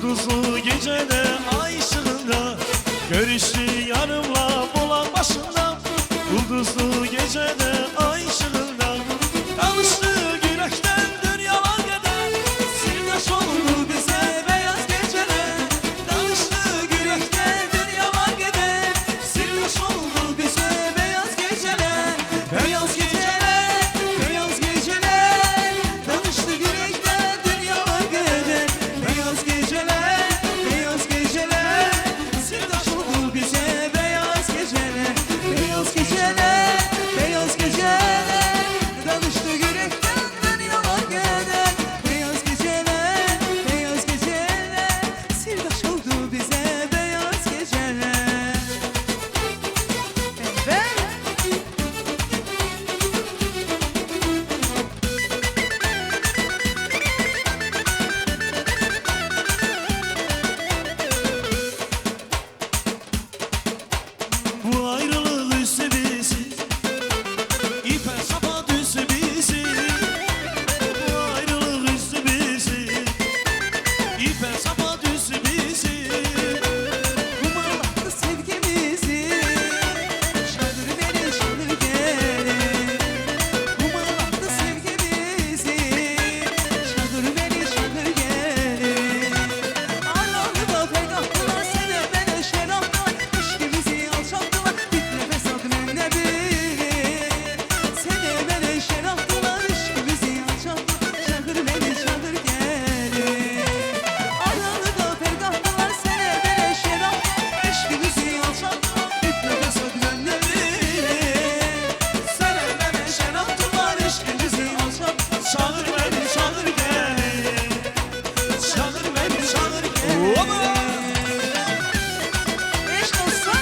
Ulduzlu gecede ay ışığında görüştü yanımla bulan başında. Ulduzlu gecede ay ışığında tanıştı yürekten dünyalar gider. Sirdaş oldu bize beyaz geceler. Tanıştı yürekten dünyalar gider. Sirdaş oldu bize beyaz geceler. Beyaz geceler, beyaz geceler. Tanıştı yürekten dünyalar gider. Beyaz geceler, beyaz geceler. Sirdaş oldu bize beyaz geceler. Beyaz geceler, beyaz geceler. Tanıştı yürekten dünyalar gider. Beyaz geceler, beyaz geceler. Sirdaş oldu bize beyaz geceler. Evet. Bu ayrılık üstü bizi, ipe sapa düştü bizi. Bu ayrılık üstü bizi, ipe sapa düştü bizi. Kumalattı sevgimizi, şadır beni şadır gelin. Kumalattı sevgimizi, şadır beni şadır gelin. Arlandı da pek attılar, sene beni şeraflar. İşkimizi alçalttılar, bir nefes aldım ne bilin. Sene beni şeraftılar, işkimizi alçalttılar. Şadır beni şadır gelin. Arlandı da pek attılar, sene beni şeraflar. İşkimizi alçalttılar, bir nefes aldım ne bilin. Sene beni şeraftılar, işkimizi alçalttılar. Çağır beni çağır gel, çağır beni çağır gel. Eş olsa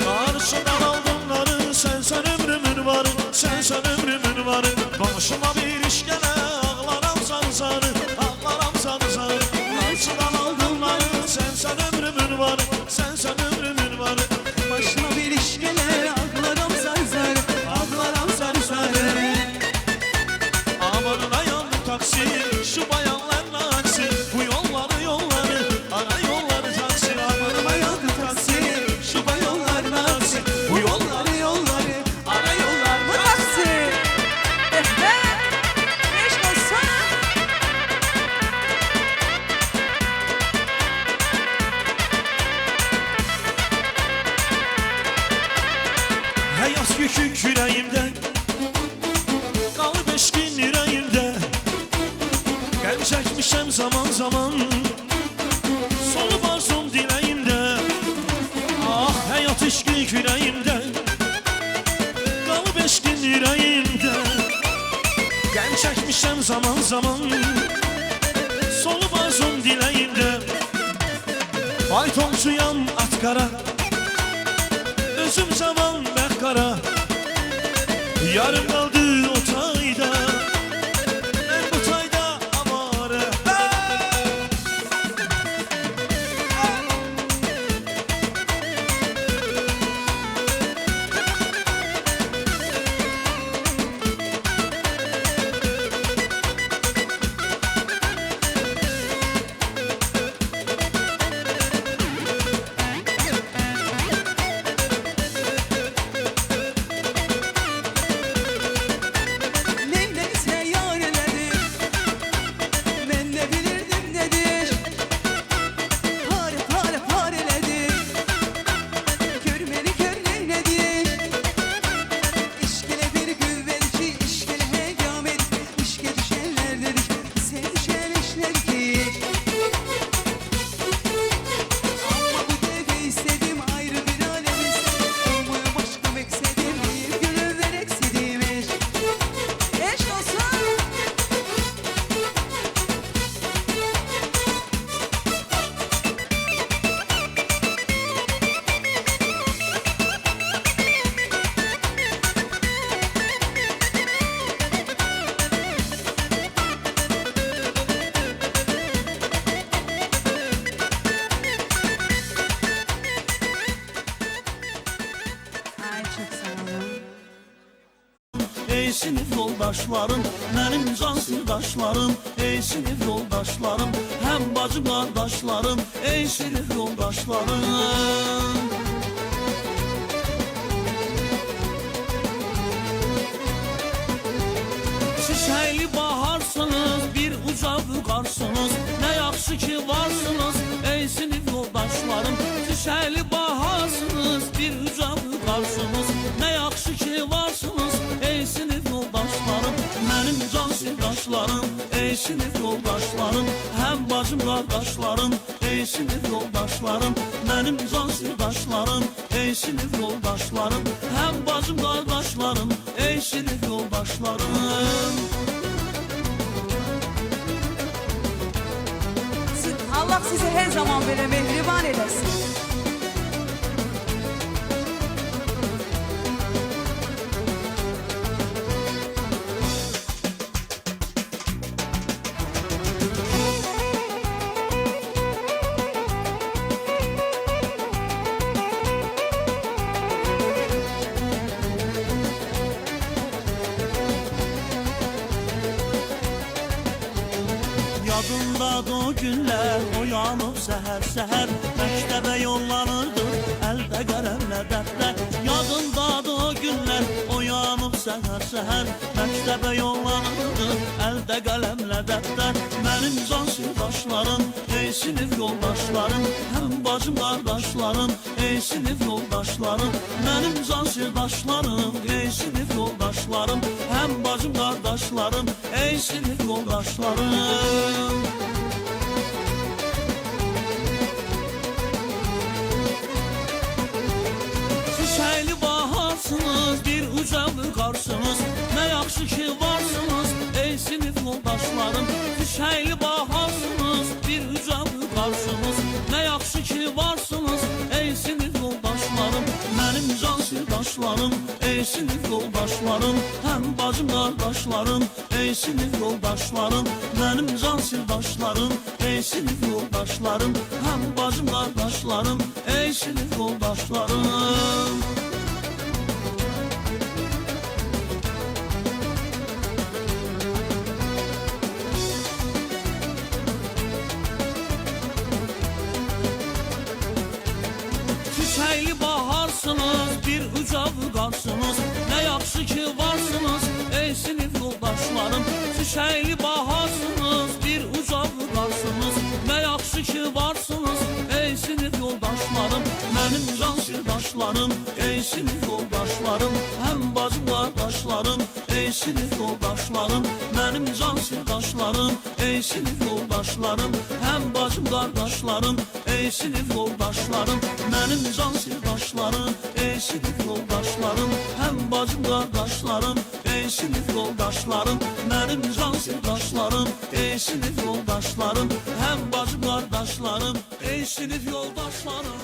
Karşıdan aldımları sen ömrümün varı, sen ömrümün varı. Başıma bir iş gele ağlaram sarı sarı, ağlaram sarı sarı. Karşıdan aldımları sen ömrümün varı, sen ömrümün varı. başına bir iş gelir, ağlarım zar zar, ağlarım zar zar. Amanına yandı taksi, şu bayanlarla aksi. Bu yolları, ara yolları taksi. Amanına yandı taksi, şu bayanlarla aksi. Bu yolları, Ara yollar mı taksi? Eş olsa Həyat yükük yüreğimde, qalıb eşkin yüreğimde. Qəlb çəkmişəm zaman zaman, solub arzum diləyimdə. Ah, həyat eşkin yüreğimde, qalıb eşkin yüreğimde. Qəlb çəkmişəm zaman zaman, solub arzum diləyimdə. Faytoncuyam at qara, özüm zaman bəxqara. Yarım qaldı o tayda, mən bu tayda avara. ey sinif yoldaşlarım, benim can sirdaşlarım, ey sinif yoldaşlarım, hem bacı kardeşlerim, ey sinif yoldaşlarım. Çiçekli baharsınız, bir uca vüqarsınız, ne yaxşı ki varsınız, ey sinif yoldaşlarım. Çiçekli baharsınız, bir uca vüqarsınız, ne yaxşı ki varsınız, ey sinif yoldaşlarım. Benim can sirdaşlarım, ey sinif yoldaşlarım, hem bacım kardeşlerim, ey sinif yoldaşlarım. Benim can sirdaşlarım, ey sinif yoldaşlarım, hem bacım kardeşlerim, ey sinif yoldaşlarım. Allah sizi her zaman böyle mehriban eylesin. Yadındadır o günlər, oyanıb səhər-səhər, məktəbə yollanırdı, əldə qələmlə dəftər. Yadındadır o günlər, oyanıb səhər-səhər, məktəbə yollanırdı, əldə qələmlə dəftər. Mənim can sirdaşlarım, ey sinif yoldaşlarım, həm bacım qardaşlarım, ey sinif yoldaşlarım. Mənim can sirdaşlarım, ey sinif yoldaşlarım, həm bacım qardaşlarım, ey sinif yoldaşlarım. Çiçekli baharsınız, bir uca vüqarsınız, ne yaxşı ki varsınız, ey sinif yoldaşlarım. Çiçekli baharsınız, bir uca vüqarsınız, ne yaxşı ki varsınız, ey sinif yoldaşlarım. Benim can sirdaşlarım, ey sinif yoldaşlarım, hem bacım kardeşlerim, ey sinif yoldaşlarım. Benim can sirdaşlarım, ey sinif yoldaşlarım, hem bacım kardeşlerim, ey sinif yoldaşlarım. Çiçekli baharsınız, bir uca vüqarsınız, ne yaxşı ki varsınız, ey sinif yoldaşlarım. Çiçekli baharsınız, bir uca vüqarsınız, ne yaxşı ki varsınız, ey sinif yoldaşlarım. Benim can sirdaşlarım, ey sinif yoldaşlarım, hem bacım kardeşlerim, ey sinif yoldaşlarım. Benim can sirdaşlarım, ey sinif yoldaşlarım, hem bacım kardeşlerim, ey sinif yoldaşlarım. Benim can sirdaşlarım, ey sinif yoldaşlarım, hem bacım kardeşlerim, ey sinif yoldaşlarım. Benim can sirdaşlarım, ey sinif yoldaşlarım, hem bacım kardeşlerim, ey sinif yoldaşlarım.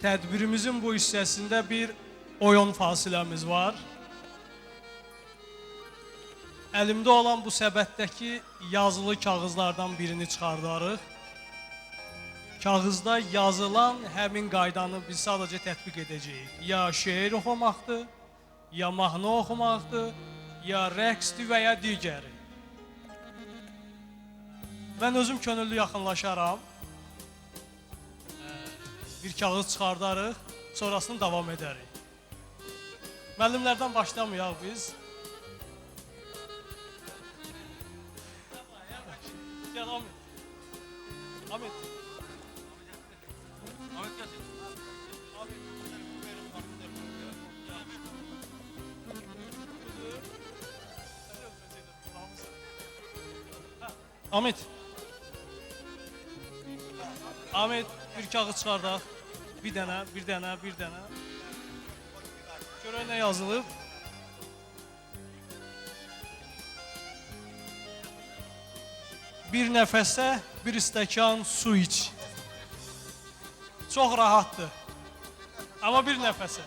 tədbirimizin bu hissəsində bir oyun fasiləmiz var. Əlimdə olan bu səbətdəki yazılı kağızlardan birini çıxardarıq. Kağızda yazılan həmin qaydanı biz sadəcə tətbiq edəcəyik. Ya şeir oxumaqdır, ya mahnı oxumaqdır, ya rəqsdir və ya digəri. Mən özüm könüllü yaxınlaşaram. Bir kağız çıxardarıq, sonrasını davam edərik. Müəllimlərdən başlamayaq biz. Gel Ahmet. Ahmet. Ahmet gel. Ahmet. Ahmet bir kağız çıxardaq. Bir dənə, bir dənə, bir dənə. Görək nə yazılıb. Bir nəfəsə bir stəkan su iç. Çox rahatdır. Amma bir nəfəsə.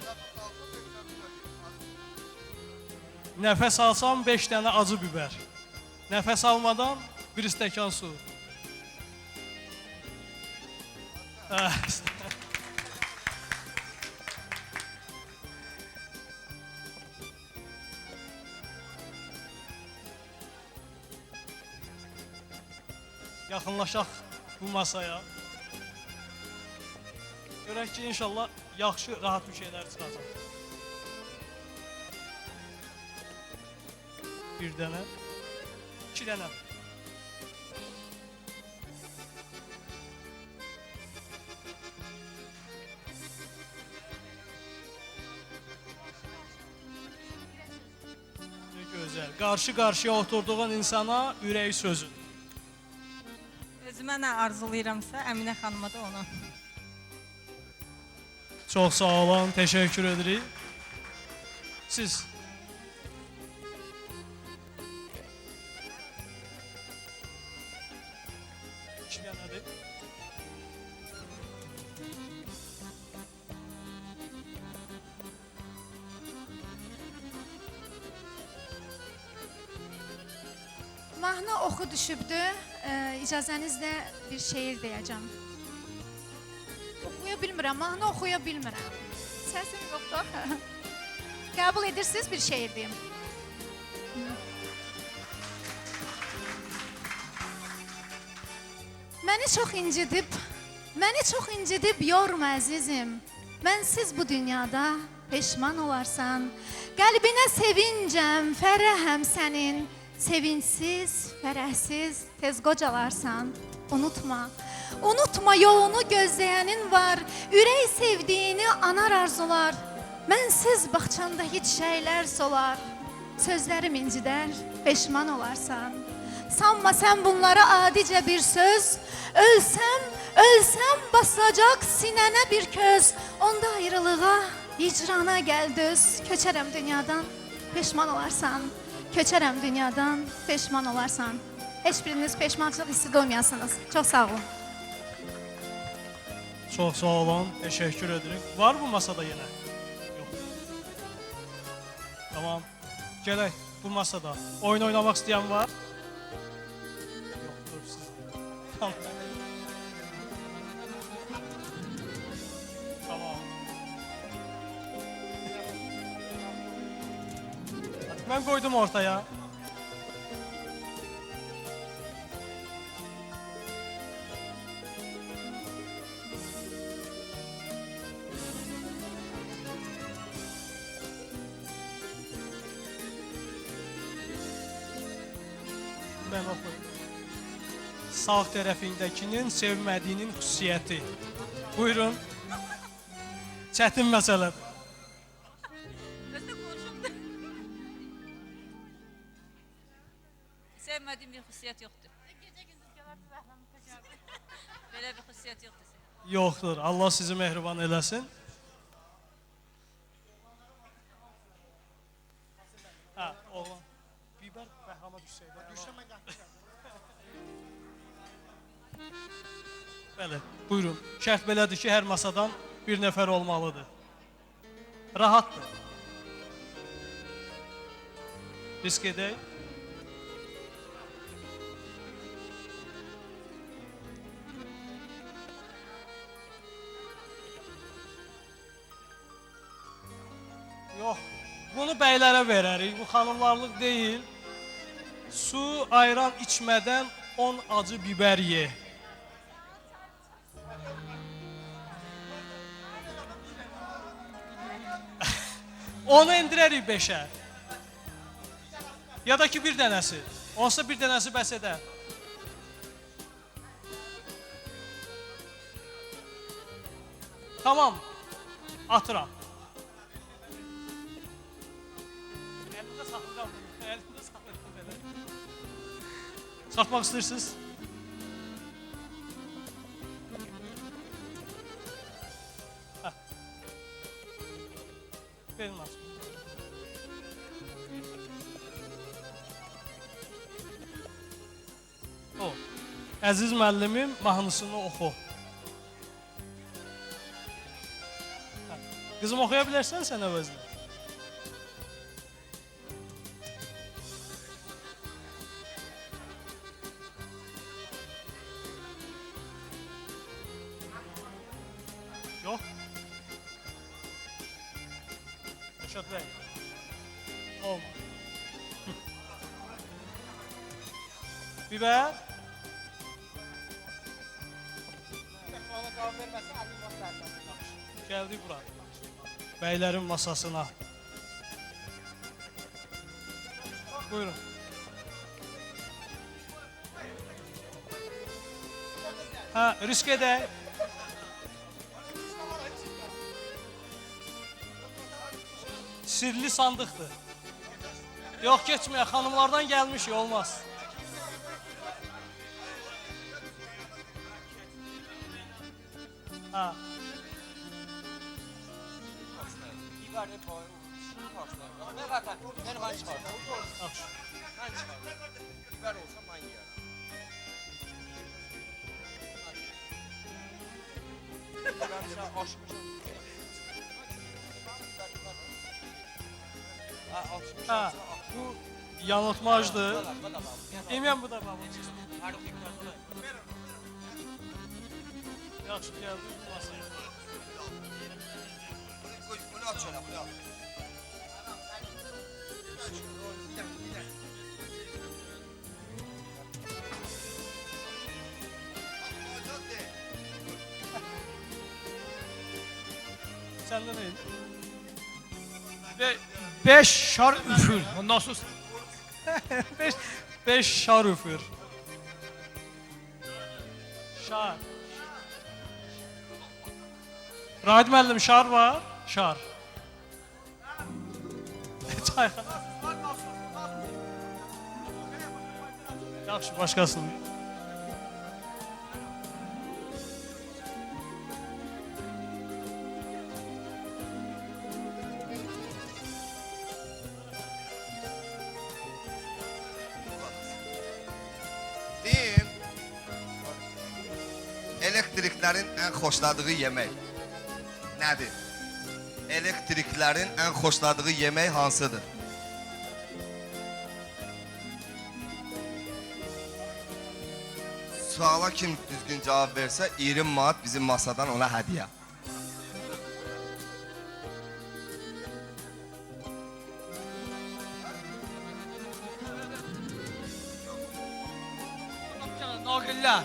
Nəfəs alsam 5 dənə acı biber. Nəfəs almadan bir stəkan su. Yaxınlaşaq bu masaya. Görək ki, inşallah yaxşı, rahat bir şeylər çıxacaq. Bir dənə, 2 dənə. Ne gözəl. Qarşı-qarşıya oturduğun insana ürək sözün. Özümə nə arzulayıramsa, Əminə xanıma da onu. Çox sağ olun, təşəkkür edirik. Siz? İki dənədir. Mahnı oxu düşübdü. İcazənizlə bir şeir deyəcəm. Oxuya bilmirəm, mahnı oxuya bilmirəm. Səsim yoxdur. Qəbul edirsiniz bir şeir deyim. Məni çox incidib yorma əzizim. Mənsiz bu dünyada peşman olarsan. Qəlbinə sevincəm, fərəhəm sənin. Sevinçsiz, fərəhsiz, tez qocalarsan. Unutma yolunu gözləyənin var. Ürək sevdiyini anar arzular. Mənsiz bağçanda heç şeylər solar. Sözlərim incidər, peşman olarsan. Sanma sən bunlara adicə bir söz. Ölsəm basacaq sinənə bir köz. Onda ayrılığa, hicrana gəl döz. Köçərəm dünyadan, peşman olarsan. Köçərəm dünyadan, peşman olarsan. Heç biriniz peşmançılıq hissi duymayasınız. Çox sağ olun. Çox sağ olun, təşəkkür edirik. Var bu masada yenə? Yox. Tamam, gələk bu masada. Oyun oynamaq istəyən var? Yoxdur siz. Tamam. Tamam. Mən qoydum ortaya. Mən oxuyum. Sağ tərəfindəkinin sevmədiyinin xüsusiyyəti. Buyurun. Çətin məsələdir. Sevmədiyim bir xüsusiyyət yoxdur. Belə bir xüsusiyyət yoxdur. Yoxdur. Allah sizi mehriban eləsin. Hə, oğlan. Biber bəhrama düşsəydi. Düşəmə gətirəm. Bəli, buyurun. Şərt belədir ki, hər masadan bir nəfər olmalıdır. Rahatdır. Risk edək. Yox, bunu bəylərə verərik. Bu xanımlarlıq deyil. Su, ayran içmədən 10 acı biber ye. Onu indirərik 5'ə. Ya da ki bir dənəsi. Onsa bir dənəsi bəs edər. Tamam. Atıram. Elimdə saxlayacağım. Elimdə saxlayacağım belə. Satmaq istəyirsiniz? Verin açın. O. Əziz müəllimim mahnısını oxu. Qızım oxuya bilərsən sən əvəzində? Yox. Yaşat bəy. Olma. Biber. Gəldik bura. Bəylərin masasına. Buyurun. Ha, risk edək. Sirli sandıqdır. Yox, keçməyə, xanımlardan gəlmiş, olmaz. Ha. Ha, bu yanıltmacdır. Emin bu da babam. Yaxşı, gəldik bu masaya. Bunu aç şöyle, bunu al. Səndə nə idi? 5 şar üfür. Ondan sonra 5 şar üfür. Şar. Rahid müəllim, şar var. Şar. Çayxana. Yaxşı, başqasını. Deyim, elektriklerin en xoşladığı yemek nədir? Elektriklerin en xoşladığı yemek hansıdır? Suala kim düzgün cevap verse 20 manat bizim masadan ona hediye. Naqillər.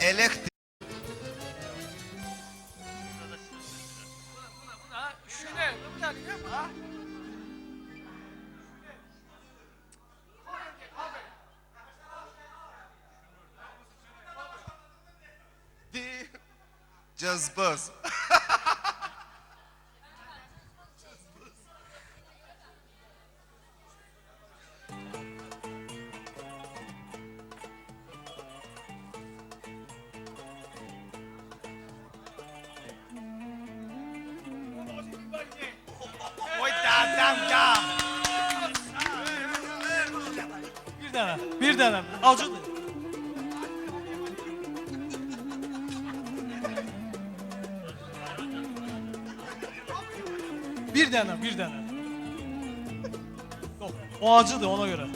Elektrik cızbız. Bir dənə, acıdır. Bir dənə, bir dənə. Yox, o acıdır ona görə.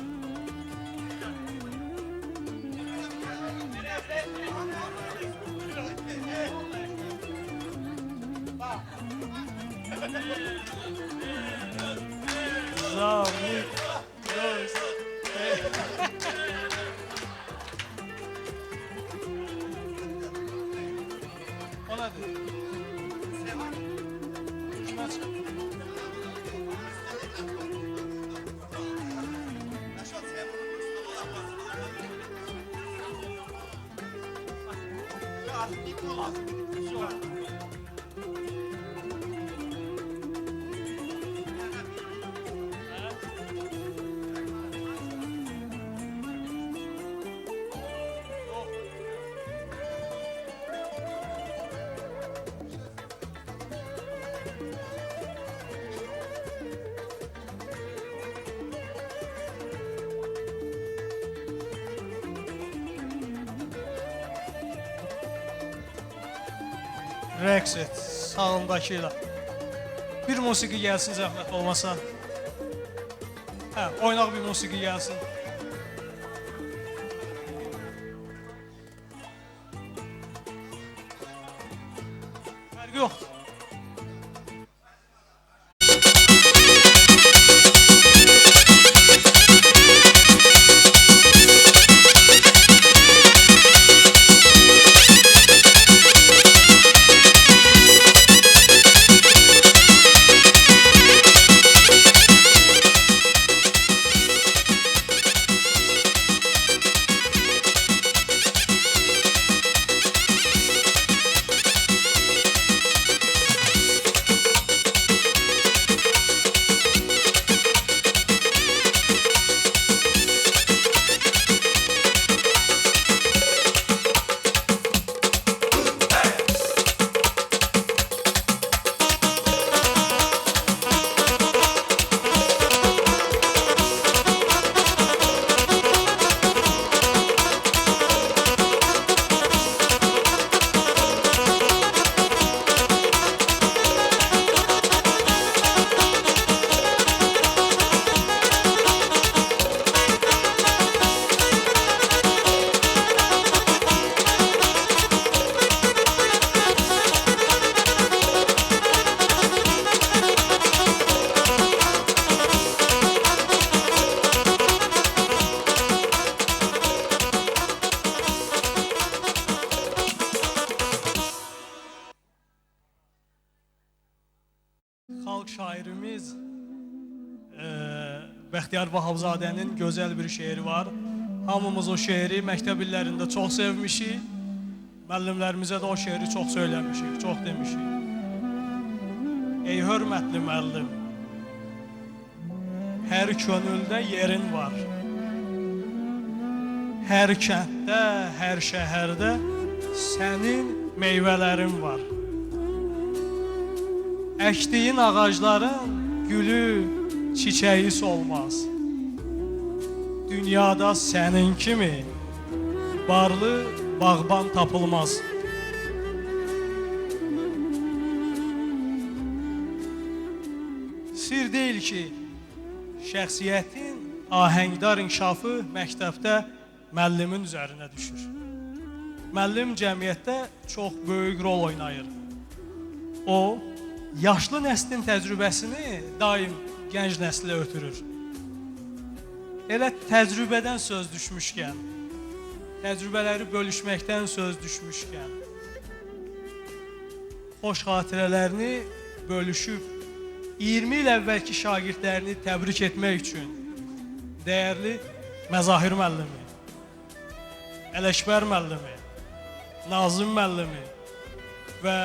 Zamik. O nədir? Kimə çıxır? Rəqs et, sağındakı ilə. Bir musiqi gəlsin zəhmət olmasa. Hə, oynaq bir musiqi gəlsin. Fərqi yoxdur. Xalq şairimiz Bəxtiyar Vahabzadənin gözəl bir şeiri var. Hamımız o şeiri məktəb illərində çox sevmişik. Müəllimlərimizə də o şeiri çox söyləmişik, çox demişik. Ey hörmətli müəllim, hər könüldə yerin var. Hər kənddə, hər şəhərdə sənin meyvələrin var. Əkdiyin ağacların gülü, çiçəyi solmaz. Dünyada sənin kimi barlı bağban tapılmaz. Sir deyil ki, şəxsiyyətin ahəngdar inkişafı məktəbdə müəllimin üzərinə düşür. Müəllim cəmiyyətdə çox böyük rol oynayır. O, yaşlı nəslin təcrübəsini daim gənc nəslə ötürür. Elə təcrübədən söz düşmüşkən, təcrübələri bölüşməkdən söz düşmüşkən, xoş xatirələrini bölüşüb 20 il əvvəlki şagirdlərini təbrik etmək üçün dəyərli Məzahir müəllimi, Ələkbər müəllimi, Nazim müəllimi və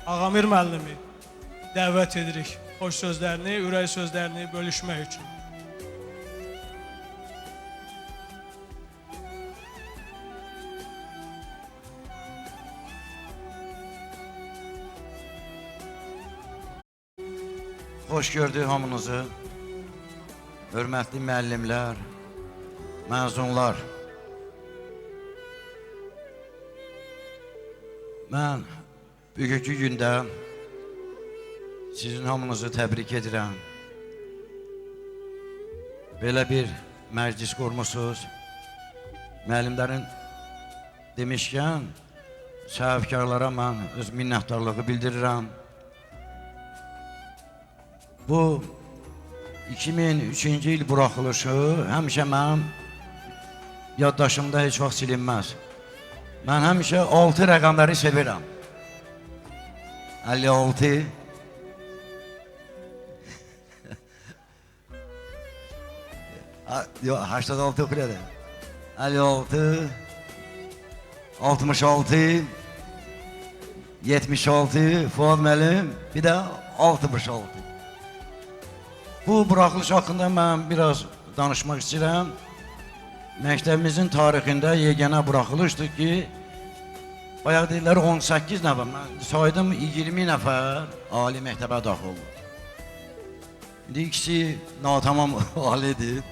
Ağamir müəllimi dəvət edirik xoş sözlərini, ürək sözlərini bölüşmək üçün. Xoş gördük hamınızı, hörmətli müəllimlər, məzunlar, mən bugünkü gündə sizin hamınızı təbrik edirəm. Belə bir məclis qurmusunuz. Müəllimlərin demişkən, səhvkarlara mən öz minnətdarlığı bildirirəm. Bu 2003-cü il buraxılışı həmişə mənim yaddaşımda heç vaxt silinməz. Mən həmişə 6 rəqəmləri sevirəm. 56 Yox, 86 oxuyur edə. 56 66 76 Fuad müəllim, bir də 66. Bu buraxılış haqqında mən biraz danışmaq istəyirəm. Məktəbimizin tarixində yeganə buraxılışdır ki, bayaq deyirlər 18 nəfər, mən saydım 20 nəfər ali məktəbə daxil oldu. İndi ikisi natamam alidir.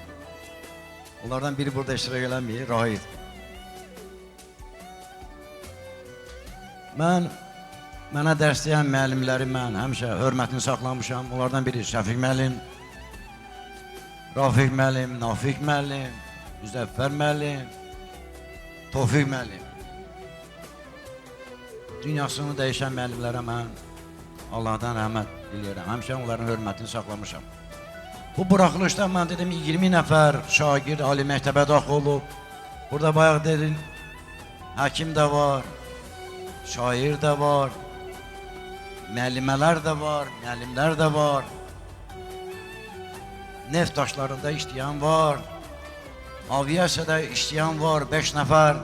Onlardan biri burada iştirak eləmir, Rahid. Mənə dərs deyən müəllimləri mən həmişə hörmətini saxlamışam. Onlardan biri Şəfiq müəllim, Rafiq müəllim, Nafiq müəllim, Müzəffər müəllim, Tofiq müəllim. Dünyasını dəyişən müəllimlərə mən Allahdan rəhmət diləyirəm. Həmişə onların hörmətini saxlamışam. Bu buraxılışda mən dedim 20 nəfər şagird ali məktəbə daxil olub. Burada bayaq dedim, həkim də var, şair də var, müəllimələr də var, müəllimlər də var. Neft daşlarında işləyən var, aviasiyada işləyən var, 5 nəfər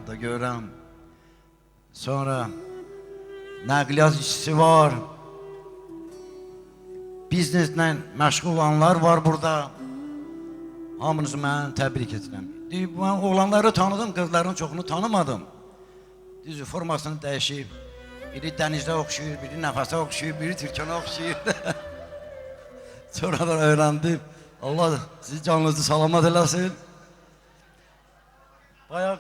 da görürəm. Sonra nəqliyyat işçisi var, bizneslə məşğul olanlar var burada. Hamınızı mən təbrik edirəm. Mən oğlanları tanıdım, qızların çoxunu tanımadım. Düzü, formasını dəyişib. Biri dənizdə oxşuyur, biri nəfəsə oxşuyur, biri Türkana oxşuyur. Sonradan öyrəndim. Allah sizi canınızı salamat eləsin. Bayaq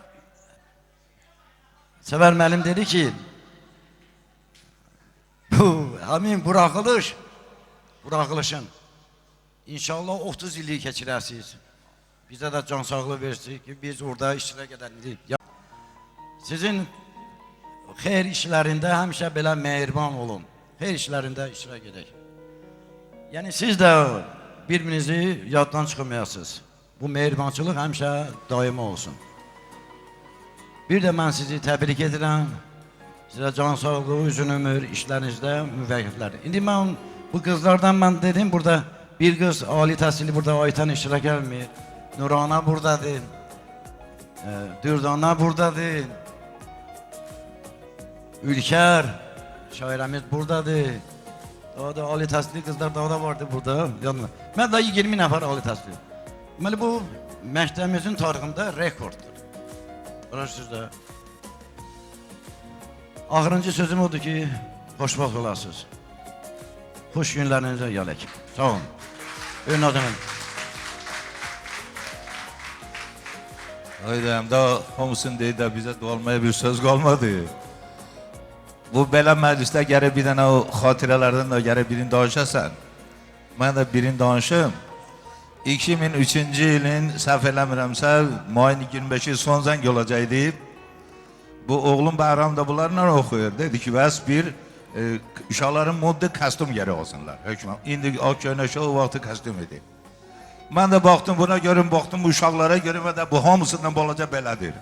Səvər müəllim dedi ki, bu həmin buraxılışın inşallah 30 illik keçirəsiniz. Bizə də can sağlığı versin ki, biz orada iştirak edərik. Sizin xeyir işlərində həmişə belə mehriban olun. Xeyir işlərində iştirak edək. Yəni siz də bir-birinizi yaddan çıxmayasınız. Bu mehribançılıq həmişə daimi olsun. Bir də mən sizi təbrik edirəm. Sizə can sağlığı, uzun ömür, işlərinizdə müvəqqəflər. İndi mən bu qızlardan mən dedim, burada bir qız ali təhsili burada Aytan iştirak etmir. Nurana buradadır. Dürdana buradadır. Ülker şairəmiz buradadır. Daha da ali təhsili qızlar daha da vardı burada. Mən də 20 nəfər ali təhsili. Deməli bu məktəbimizin tarixində rekorddur. Burasızda. Axırıncı sözüm odur ki, xoşbaxt olasınız. Xoş günlərinizə gələk. Sağ olun. Buyurun adamım. Haydəm da hamısını deyir də bizə doğalmaya bir söz qalmadı. Bu belə məclisdə gərək bir dənə o xatirələrdən də gərək birini danışasan. Mən də birini danışım. 2003-cü ilin səhv eləmirəmsə, mayın 25-i son zəng olacaqdı. Bu oğlum Bəhram da bunlarla oxuyur. Dedi ki, bəs bir uşaqların modda kostyum gərək olsunlar. Hökmən. İndi Akköynəşə o vaxtı kostyum idi. Mən də baxdım buna görüm, baxdım bu uşaqlara görüm və də bu hamısından balaca belədir.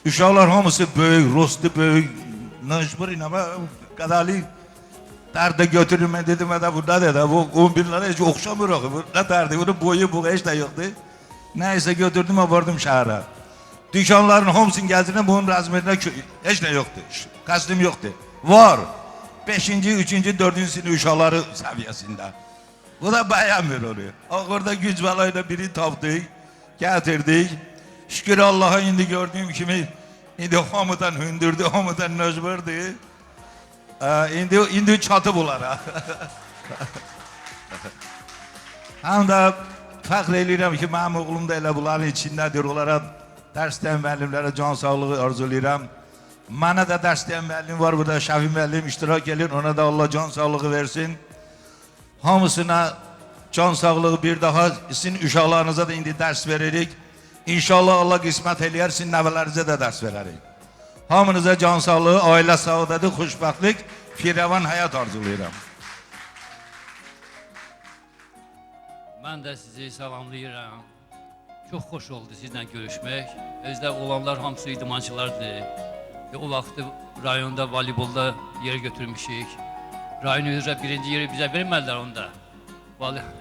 Uşaqlar hamısı böyük, rostu böyük, nışbır inəmə, qədəli dərdə götürür, mən dedim və də bu nədir də, bu 11-lərə heç oxşamır oxu, bu nə dərdi, bunun boyu, bu heç də yoxdur. Nəysə götürdüm və vardım şəhərə. Dükkanların hamısını gəzdirəm, bunun rəzmində heç nə yoxdur, kostyum yoxdur. Var, 5-ci, 3-cü, 4-cü sinif uşaqları səviyyəsində. Bu da bəyənmir onu. Orada güc bəlayla biri tapdıq, gətirdik. Şükür Allah'a indi gördüyüm kimi, indi hamıdan hündürdü, hamıdan nöcbürdü. İndi çatıb onlara. Həm də fəxr edirəm ki, mənim oğlum da elə bunların içindədir. Onlara dərs deyən müəllimlərə can sağlığı arzulayıram. Mənə də dərs deyən müəllim var burada, Şəfi müəllim iştirak edir. Ona da Allah can sağlığı versin. Hamısına can sağlığı bir daha. Sizin uşaqlarınıza da indi dərs veririk. İnşallah Allah qismət eləyər, sizin nəvələrinizə də dərs verərik. Hamınıza can sağlığı, ailə saadəti, xoşbəxtlik, firəvan həyat arzulayıram. Mən də sizi salamlayıram. Çox xoş oldu sizlə görüşmək. Özdə olanlar hamısı idmançılardır. O vaxtı rayonda voleybolda yer götürmüşük. Rayon üzrə birinci yeri bizə vermədilər onda.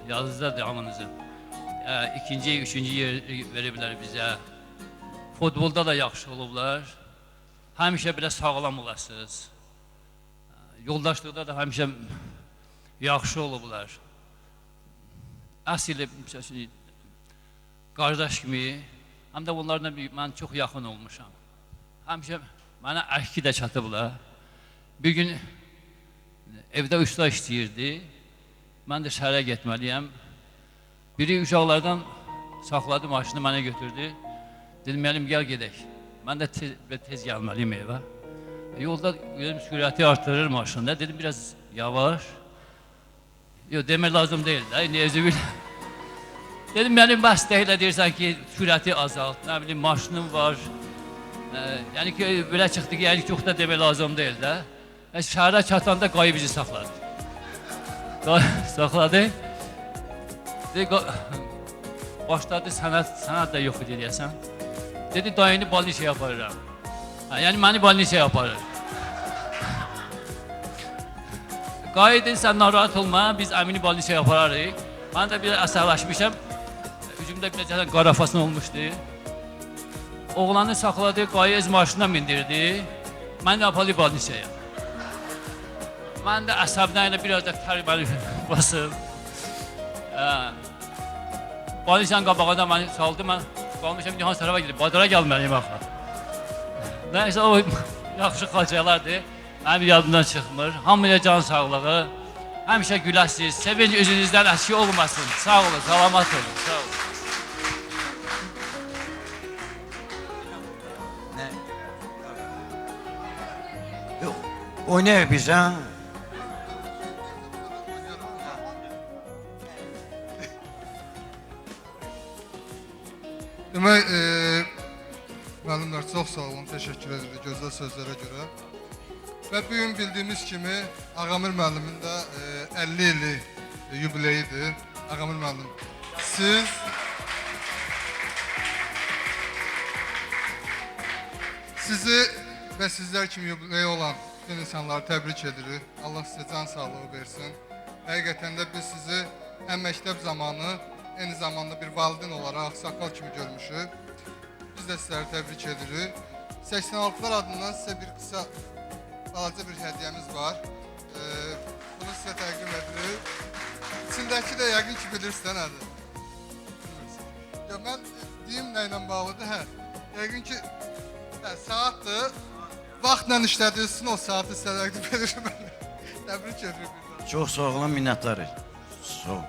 Yazınızdadır hamınızın. İkinci, üçüncü yer veriblər bizə. Futbolda da yaxşı olublar. Həmişə belə sağlam olasınız. Yoldaşlıqda da həmişə yaxşı olublar. Əsl qardaş kimi, həm də onlarla mən çox yaxın olmuşam. Həmişə mənə əhki də çatıblar. Bir gün evdə usta işləyirdi, mən də şəhərə getməliyəm. Biri uşaqlardan saxladı, maşını mənə götürdü. Dedim, müəllim, gəl gedək. Mən də tez gəlməliyim evə. Yolda sürəti artırır maşında. Dedim, biraz yavaş. Yox, demək lazım deyil də, necə bil. Dedim, müəllim, bəs deyil deyirsən ki, sürəti azalt, nə bilim, maşınım var. Yəni ki, belə çıxdı ki, yəni çox da demək lazım deyil də. Şəhərə çatanda qayı bizi saxladı. Saxladı. Başladı, sənət də yox idi deyəsən. Dedi, dayını balnisaya aparıram. Yəni, məni balnisaya aparır. Qayı dedi, sən narahat olma, biz əmini balnisaya apararıq. Mən də bir əsərləşmişəm. Üzümdə bir necədən qarafasın olmuşdu. Oğlanı saxladı, qayı öz maşına mindirdi. Mən də apardı balnisaya. Mən də əsəbdən ilə biraz da tərbəli basıb. Balnisanın qabağında məni saldı, mən qalmışam, Nihan tərəfə gedib, Badara gəlməliyim axı. Nəysə, o yaxşı xacələrdir, mənim yadımdan çıxmır. Hamıya can sağlığı, həmişə güləsiz, sevinç üzünüzdən əski olmasın. Sağ olun, salamat olun, sağ olun. Oynayaq biz, hə? Demək, müəllimlər çox sağ olun, təşəkkür edirik gözəl sözlərə görə. Və bugün bildiyimiz kimi Ağamir müəllimin də 50 illik yubileyidir. Ağamir müəllim, sizi və sizlər kimi yubileyi olan bütün insanları təbrik edirik. Allah sizə can sağlığı versin. Həqiqətən də biz sizi həm məktəb zamanı, eyni zamanda bir valideyn olaraq saqqal kimi görmüşük. Biz də sizləri təbrik edirik. 86'lar adından sizə bir qısa, balaca bir hədiyyəmiz var. Bunu sizə təqdim edirik. İçindəki də yəqin ki bilirsən nədir? Mən deyim nə ilə bağlıdır, yəqin ki saatdır. Vaxtla işlədirsin, o saatı sizə təqdim edirik. Təbrik edirik. Çox sağ olun, minnətdarıq. Sağ olun.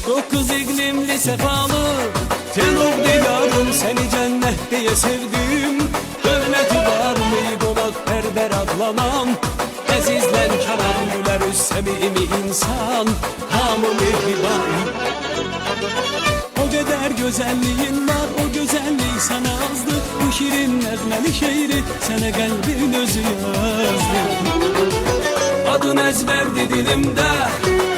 Dokuz iklimli sefalı Cenub diyarım seni cennet diye sevdim Hürmeti var mı dolak berber adlanan Ezizler kalan güler üssemi insan Hamı mehriban O kadar güzelliğin var o güzelliği sana azdı Bu şirin nezmeli şehri sana kalbin özü yazdı Adın ezberdi dilimde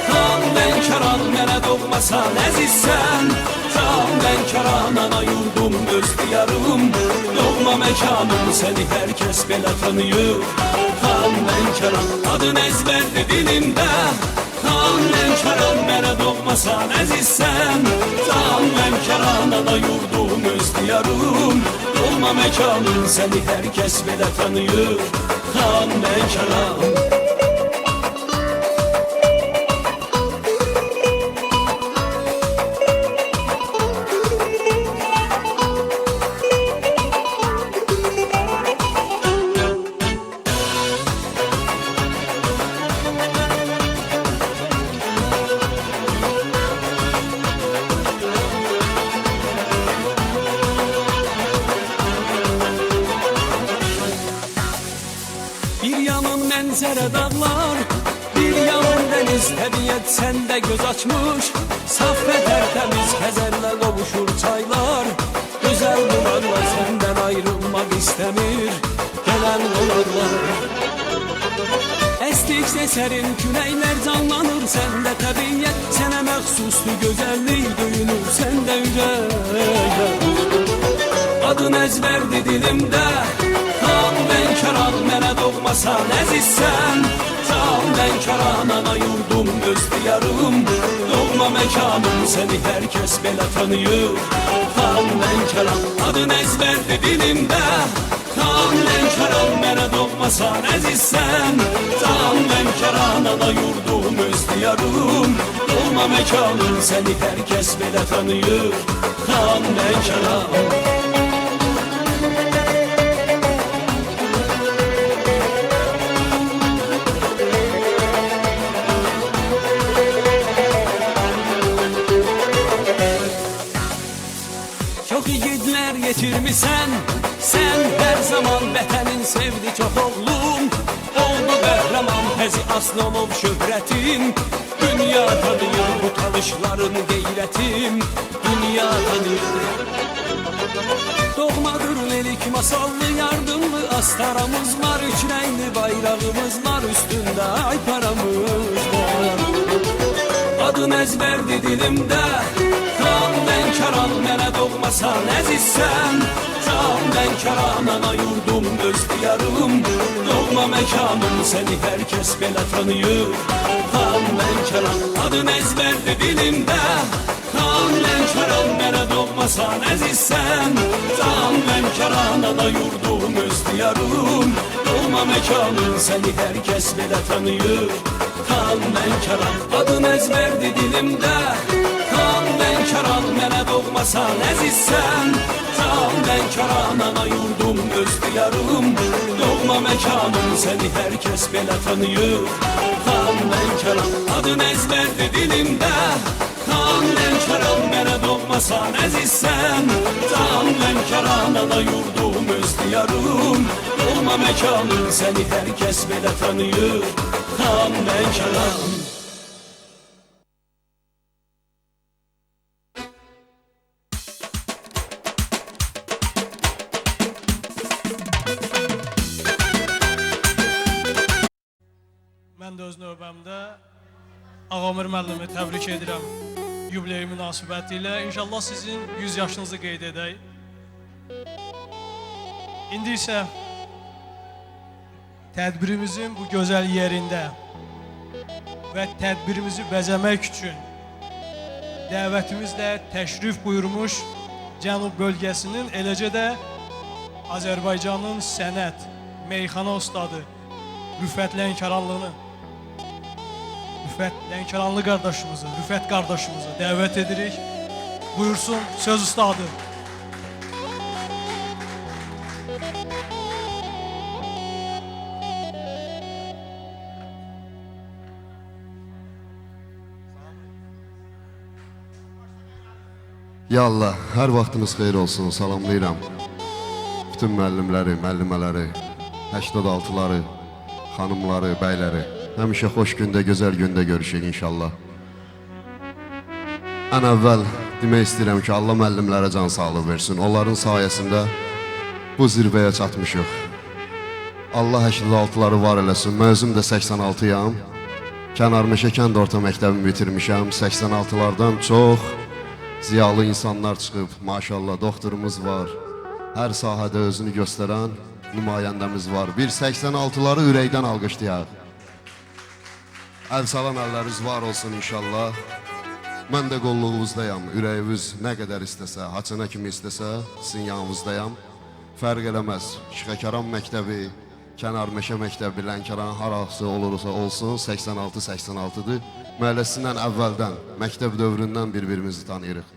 Tam Lənkəran mənə doğmasan əzizsən Tam Lənkəran ana yurdum öz diyarım Doğma Dolma mekanım səni hər kəs belə tanıyır. Xan Lənkəran adın əzbərdir dilimdə. Xan Lənkəran mənə doğmasan əzizsən. Xan Lənkəran ana yurdum öz diyarım. Dolma mekanım səni hər kəs belə tanıyır. Xan Lənkəran. Bir yanın mənzərə dağlar, bir yanın dəniz, təbiət səndə göz açmış. Saf və tərtəmiz Xəzərlə qovuşur çaylar. Gözəl bunlarla səndən ayrılmaq istəmir gələn onlarlar. Əsdikcə sərin küləklər canlanır səndə təbiət. Sənə məxsusdur gözəllik duyulur səndə ürəklər. Adın əzbərdir dilimdə. Xan Lənkəran mənə doğmasan əzizsən. Xan Lənkəran ana yurdum öz diyarım. Doğma məkanım səni hər kəs belə tanıyır. Xan Lənkəran adın əzbərdir dilimdə. Xan Lənkəran mənə doğmasan əzizsən. Xan Lənkəran ana yurdum öz diyarım. Doğma məkanım səni hər kəs belə tanıyır. Xan Lənkəran. Çox igidlər yetirmisən, sən hər zaman vətənin sevdi çox oğlum. Oldu qəhrəman təzi aslanov şöhrətim. Dünya tanıyır bu talışların qeyrətim. Dünya tanıyır. Doğmadır lelik masallı yardımlı astaramız var. Üç rəngli bayrağımız var üstündə ay paramız var. Adın əzbərdir dilimdə. Xan Lənkəran mənə doğmasan əzizsən. Xan Lənkəran ana yurdum öz diyarım. Doğma məkanım səni hər kəs belə tanıyır. Xan Lənkəran adın əzbərdir dilimdə. Xan Lənkəran mənə doğmasan əzizsən. Xan Lənkəran ana yurdum öz diyarım. Doğma məkanım səni hər kəs belə tanıyır. Xan Lənkəran adın əzbərdir dilimdə. Xan Lənkəran mənə doğmasan əzizsən. Xan Lənkəran ana yurdum öz diyarım. Doğma məkanım səni hər kəs belə tanıyır. Xan Lənkəran adın əzbərdir dilimdə. Xan Lənkəran mənə doğmasan əzizsən. Xan Lənkəran ana yurdum öz diyarım. Doğma məkanım səni hər kəs belə tanıyır. Xan Lənkəran. Mən də öz növbəmdə Ağamir müəllimi təbrik edirəm yubileyi münasibəti ilə. İnşallah sizin 100 yaşınızı qeyd edək. İndi isə tədbirimizin bu gözəl yerində və tədbirimizi bəzəmək üçün dəvətimizlə təşrif buyurmuş Cənub bölgəsinin, eləcə də Azərbaycanın sənət, meyxana ustadı Rüfət Lənkəranlı qardaşımızı, Rüfət qardaşımızı dəvət edirik. Buyursun, söz ustadı. Ya Allah, hər vaxtınız xeyir olsun, salamlayıram. Bütün müəllimləri, müəllimələri, 86-ları, xanımları, bəyləri. Həmişə xoş gündə, gözəl gündə görüşək inşallah. Ən əvvəl demək istəyirəm ki, Allah müəllimlərə can sağlığı versin. Onların sayəsində bu zirvəyə çatmışıq. Allah 86-ları var eləsin. Mən də 86-yam. Kənarmeşə kənd orta məktəbimi bitirmişəm. 86-lardan çox ziyalı insanlar çıxıb, maşallah, doktorumuz var, hər sahədə özünü göstərən nümayəndəmiz var. Bir 86'ları ürəkdən alqışlayaq. Əl salan əlləriniz var olsun inşallah. Mən də qolluğunuzdayam. Ürəyiniz nə qədər istəsə, haçına kimi istəsə, sizin yanınızdayam. Fərq eləməz. Şıxakaran məktəbi, Kənar Meşə məktəbi, Lənkəran harası olursa olsun, 86-86'dır. Məhəlləsindən əvvəldən, məktəb dövründən bir-birimizi tanıyırıq.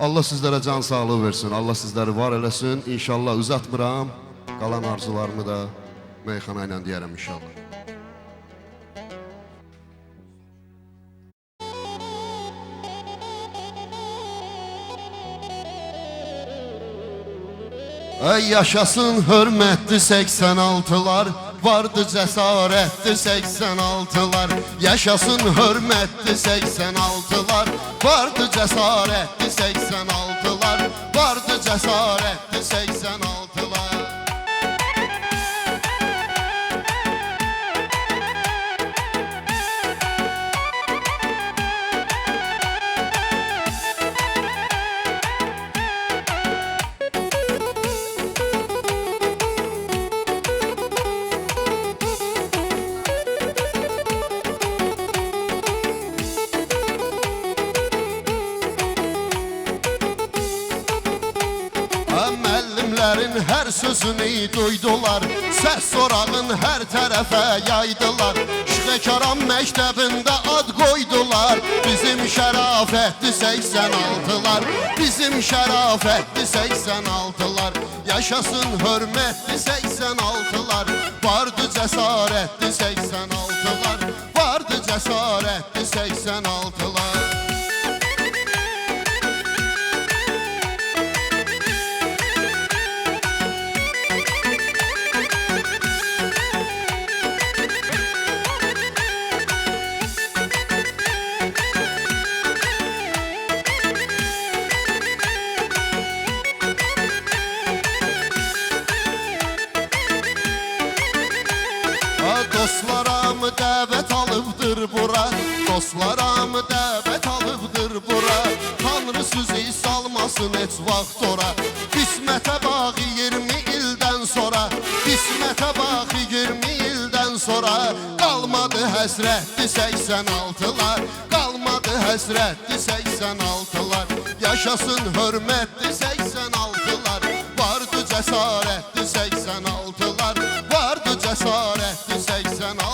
Allah sizlərə can sağlığı versin, Allah sizləri var eləsin. İnşallah uzatmıram, qalan arzularımı da meyxana ilə deyərəm inşallah. Ey yaşasın hörmətli 86'lar, vardı cəsarətli 86'lar. Yaşasın hörmətli 86'lar, vardı cəsarətli 86'lar, vardı cəsarətli 86'lar. Müəllimlərin hər sözünü duydular, səs sorağın hər tərəfə yaydılar. Şıxakaran məktəbində ad qoydular, bizim şərafətli 86'lar, bizim şərafətli 86'lar. Yaşasın hörmətli 86'lar, vardı cəsarətli 86'lar, vardı cəsarətli 86'lar. Dostlarımı dəvət alıbdır bura, dostlarımı dəvət alıbdır bura. Tanrı sizi salmasın heç vaxt ora. Qismətə bax 20 ildən sonra, qismətə bax 20 ildən sonra. Qalmadı həsrətli 86'lar, qalmadı həsrətli 86'lar. Yaşasın hörmətli 86'lar, vardı cəsarətli 86'lar, vardı cəsarətli 86'lar.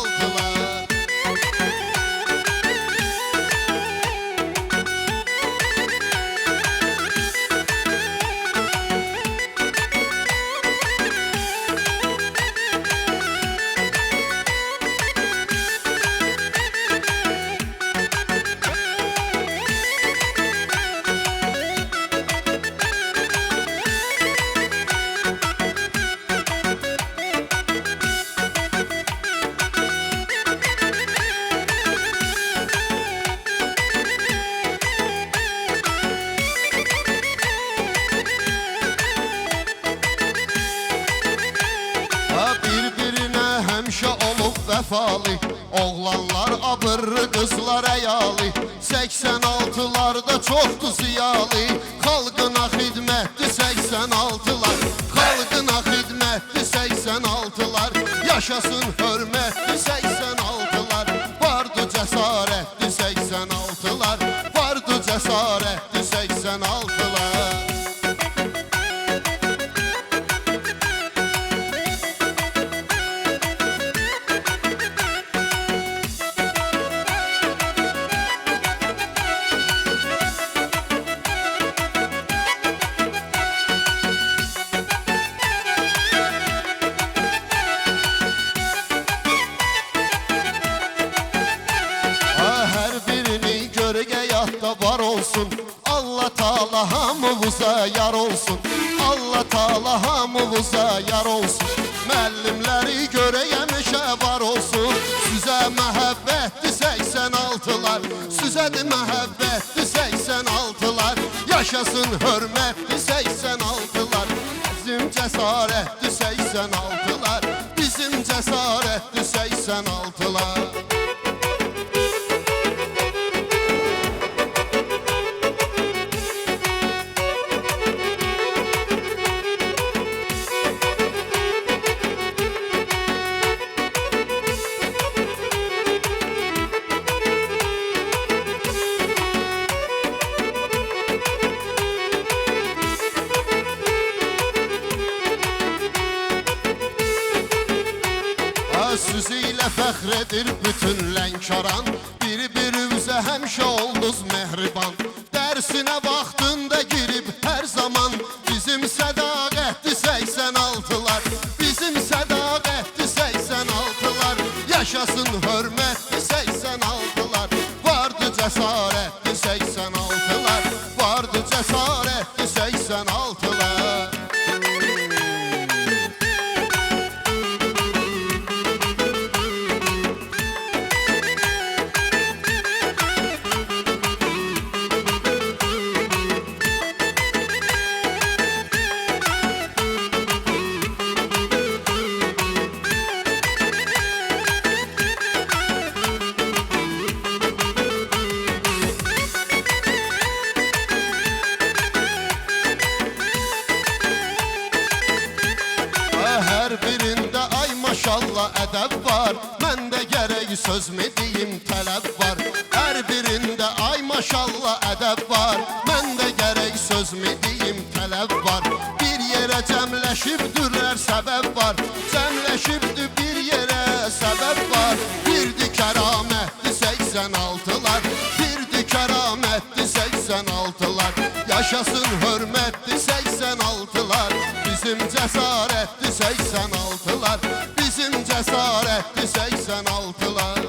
Vəfalı oğlanlar abırlı, qızlar əyalı. 86'larda çoxdu ziyalı, xalqına xidmətli 86'lar, xalqına xidmətli 86'lar. Yaşasın hörmətli 86'lar, vardı cəsarətli 86'lar, vardı cəsarətli 86'lar. Var olsun Allah Taala hamımıza yar olsun, Allah Taala hamımıza yar olsun. Müəllimləri görək həmişə var olsun, sizə məhəbbətli 86'lar, sizə də məhəbbətli 86'lar. Yaşasın hörmətli 86'lar, bizim cəsarətli 86'lar, bizim cəsarətli 86'lar. Sizi ilə fəxr edir bütün Lənkəran. Bir üzə həmişə olduz mehriban. Dərsinə vaxtında girib hər zaman. Bizim sədaqətli 86'lar, bizim sədaqətli 86'lar. Yaşasın hörmətli 86'lar. Vardı cəsarətli 86'lar, vardı cəsarətli 86'lar. Hər birində ay maşallah ədəb var. Məndə gərək söz mi deyim tələb var. Hər birində ay maşallah ədəb var. Məndə gərək söz mi deyim tələb var. Bir yerə cəmləşibdürlər səbəb var. Cəmləşibdür bir yerə səbəb var. Birdi kəramətli 86'lar, birdi kəramətli 86'lar. Yaşasın hörmətli 86'lar, bizim cəsarətli 86'lar, bizim cəsarətli 86'lar.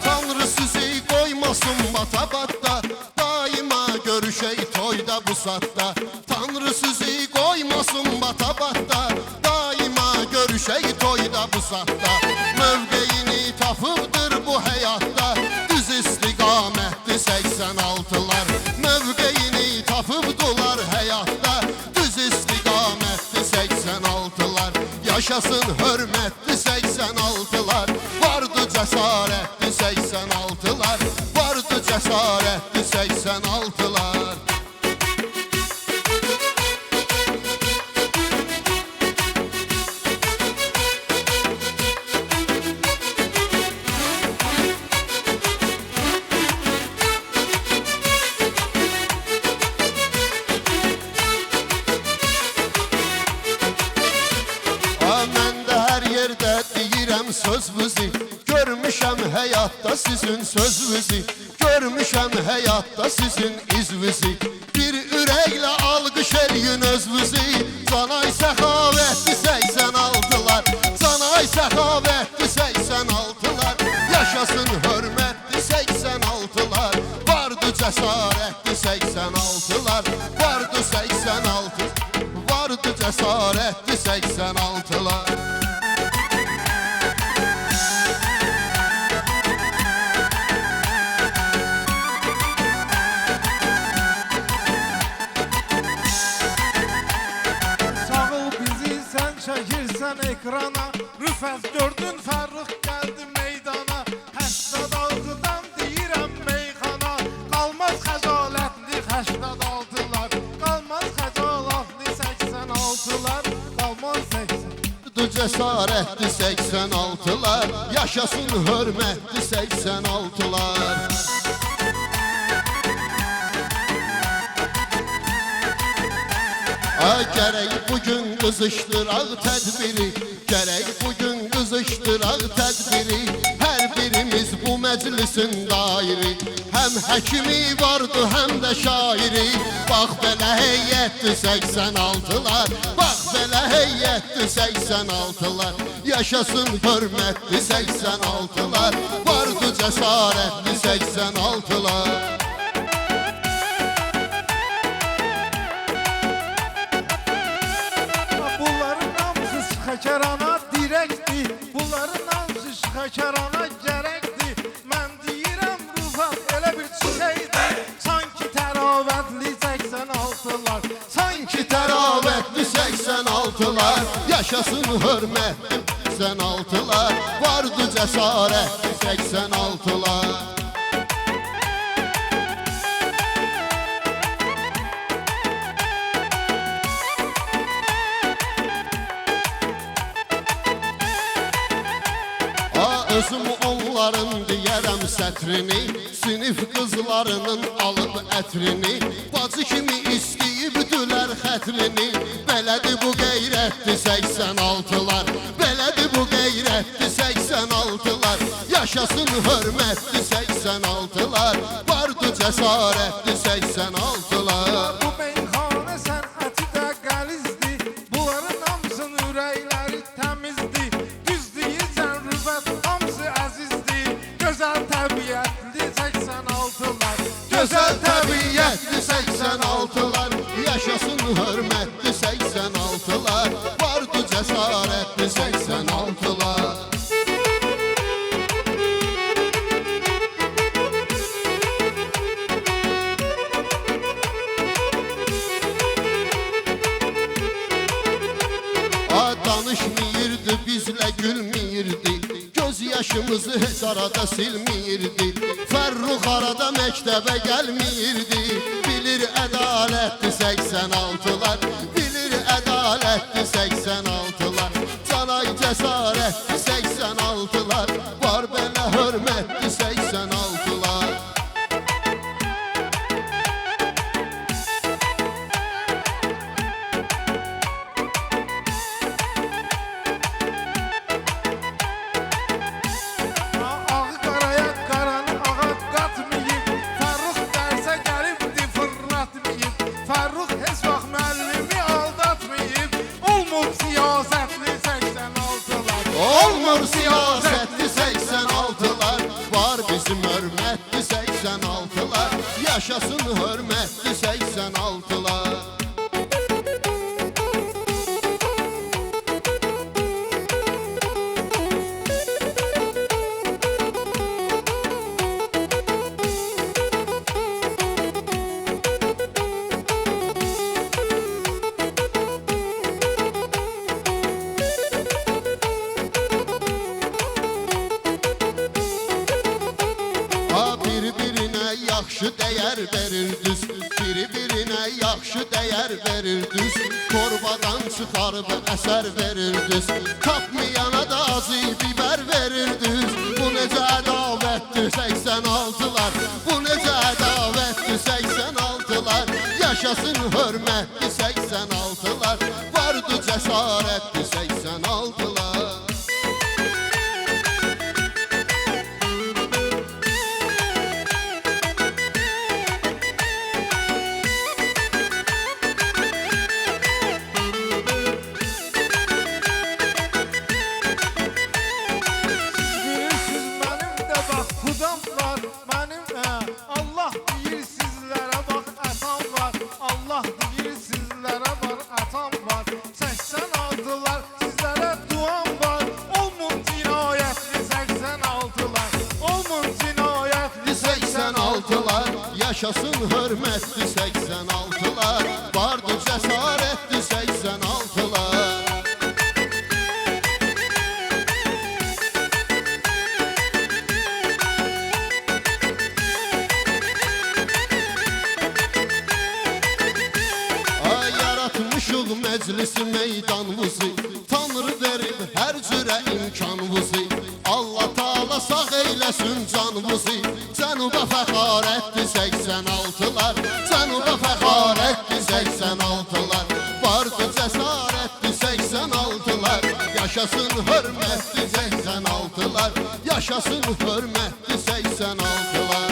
Tanrı sizi qoymasın bata-batda, daima görüşək toyda bu satda. Tanrı sizi qoymasın bata-batda, daima görüşək toyda bu satda. Mövqeyini tapıbdır bu həyatda, düz istiqamətli 86'lar. Mövqeyini tapıbdılar həyatda, düz istiqamətli 86'lar. Yaşasın hörmətli 86'lar, vardı cəsarətli 86'lar, vardı cəsarətli 86'lar. Mən də hər yerdə deyirəm sözünüzü. Görmüşəm həyatda sizin sözünüzü. Görmüşəm həyatda sizin izinizi. Bir ürəklə alqış eləyin özünüzü. Canay səxavətli 86'lar, canay səxavətli 86'lar. Yaşasın hörmətli 86'lar, vardı cəsarətli 86'lar, vardı 86, vardı cəsarətli 86'lar. Sağıl bizi sen çəkirsən ekrana. Rüfət gördün Fərrux gəldi meydana. 86'dan deyirəm meyxana. Qalmaz xəcalətli 86'lar, qalmaz xəcalətli 86'lar, qalmaz 80. Cəsarətli 86'lar, yaşasın hörmətli 86'lar. Gərək bugün qızışdıraq tədbiri, gərək bugün qızışdıraq tədbiri. Hər birimiz bu məclisin dairi, həm həkimi vardı, həm də şairi. Bax belə heyətli 86'lar, bax belə heyətli 86'lar. Yaşasın hörmətli 86'lar, vardı cəsarətli 86'lar. Bunların hamısı şəkərana direktdir. Bunların hamısı şəkərana gərəkdir. Mən deyirəm Rüfət elə bir çiçəkdir. Sanki təravətli 86'lar, Sanki təravətli 86'lar, yaşasın hörmətli 86'lar, vardı cəsarətli 86'lar. sətrini, sinif qızlarının alıb ətrini, bacı kimi istəyibdülər xətrini. Belədir bu qeyrətli 86'lar, belədir bu qeyrətli 86'lar. Yaşasın hörmətli 86'lar, vardı cəsarətli 86'lar. Bu meyxana sənəti də qəlizdir, bunların hamısının ürəkləri təmizdir. Düz deyirsən rübət hamısı əzizdir, gözəl təbiətli 86'lar. Gözəl təbiətli 86'lar, yaşasın hörmətli 86'lar, vardı cəsarətli 86'lar. Danışmıyırdı, bizlə gülməyirdi, göz yaşımızı heç arada silməyirdi. Fərrux arada məktəbə gəlməyirdi, bilir ədalətli 86'lar, bilir ədalətli 86'lar. Canay cəsarətli 86'lar, var belə hörmətli 86'lar. Olmur siyasətli 86'lar, var bizim hörmətli 86'lar, yaşasın hörmətli 86'lar. Yaxşı dəyər verirdiniz, bir-birinə yaxşı dəyər verirdiniz, torbadan çıxarıb əsər verirdiniz, tapmayana da acı biber verirdiniz. Bu necə ədavətdir 86'lar, bu necə ədavətdir 86'lar, yaşasın hörmətli 86'lar, vardı cəsarətli 86'lar. Yaşasın hörmətli 86'lar, vardı cəsarətli 86'lar. Yaratmışıq məclisi meydanımızı, Tanrı verib hər cürə imkanımızı. Allah Taala sağ eyləsin canımızı, Cənuba fəxarətli 86'lar, Cənuba fəxarətli 86'lar, vardı cəsarətli 86'lar, yaşasın hörmətli 86'lar, yaşasın hörmətli 86'lar.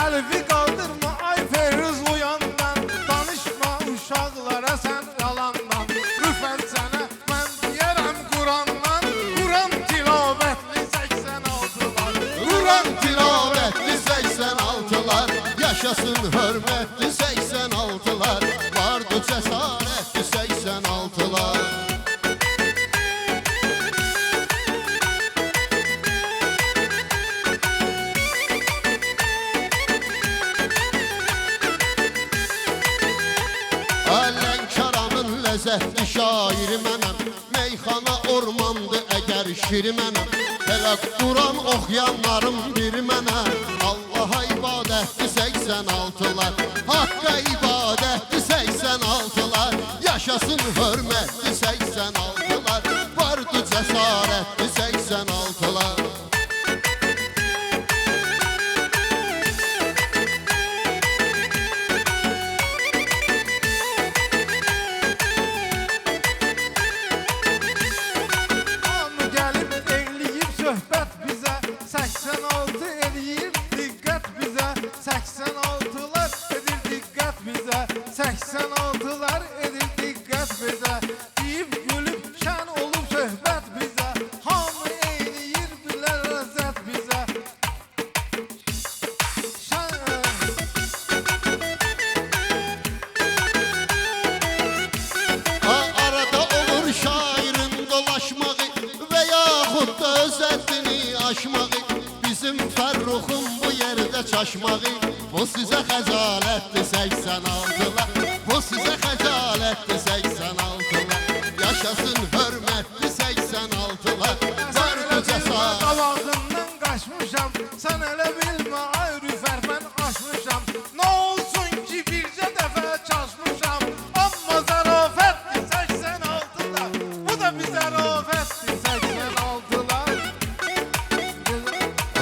Əlifi qaldırma ay Feyruz uyandan, danışma uşaqlara sən yalandan. Rüfət sənə mən deyərəm Qurandan, Quran tilavətli 86'lar, Quran tilavətli 86'lar, yaşasın hörmətli 86'lar, vardı cəsarətli 86'lar. Lənkəranın ləzzətli şairi mənəm, meyxana ormandı əgər şiri mənəm, hələ Quran oxuyanların biri mənəm. Allaha ibadətli 86'lar, Haqqa ibadətli 86'lar, yaşasın yaşasın hörmətli 86'lar, vardı cəsarətli 86'lar. Hamı gəlib eyləyib söhbət bizə 86 eləyir diqqət bizə 86'lar edir diqqət bizə 86'lar edir diqqət bizə deyib gülüb şən olub söhbət bizə hamı eyləyir bilər rəzət bizə Arada olur şairin dolaşmağı və yaxud da öz həddini aşmağı, bizim Fərruxun bu yerdə çaşmağı, bu sizə xəcalətli 86'lar, bu sizə xəcalətli 86'lar, yaşasın hörmətli 86'lar, vardı cəsarət. Qalağından qaçmışam, sən elə bilmə ay Rüfər mən aşmışam. Nə olsun ki bircə dəfə çaşmışam, amma zərafətli 86'lar, bu da bir zərafətli 86'lar.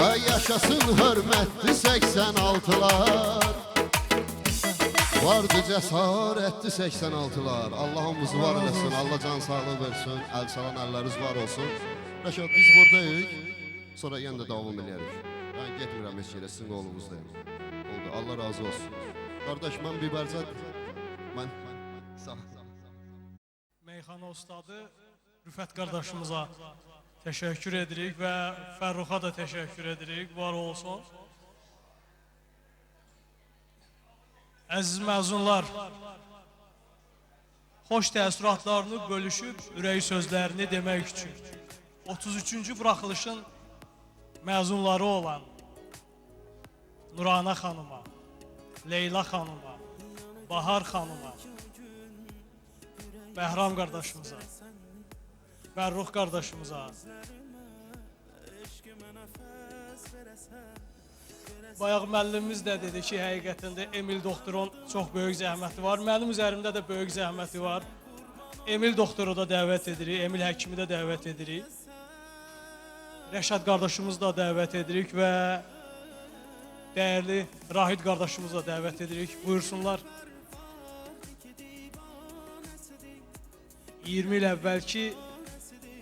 Ay yaşasın hörmətli 86'lar, vardı cəsarətli 86'lar. Allah hamımızı var eləsin, Allah can sağlığı versin, əl salan əlləriniz var olsun. Rəşad, biz buradayıq, sonra yenə də davam edərik. Ben getmirəm heç yerə, sizin oğlunuzdayım. Oldu, Allah razı olsun. Qardaş, mən Bibərcət, mən sağ. Meyxana ustadı Rüfət qardaşımıza təşəkkür edirik və Fərruxa da təşəkkür edirik, var olsun. Əziz məzunlar, xoş təəssüratlarını bölüşüb ürək sözlərini demək üçün 33-cü buraxılışın məzunları olan Nurana xanıma, Leyla xanıma, Bahar xanıma, Bəhram qardaşımıza, Fərrux qardaşımıza, bayaq müəllimimiz də dedi ki, həqiqətən də Emil doktorun çox böyük zəhməti var. Mənim üzərimdə də böyük zəhməti var. Emil doktoru da dəvət edirik, Emil həkimi də dəvət edirik. Rəşad qardaşımızı da dəvət edirik və dəyərli Rahid qardaşımızı da dəvət edirik. Buyursunlar. 20 il əvvəlki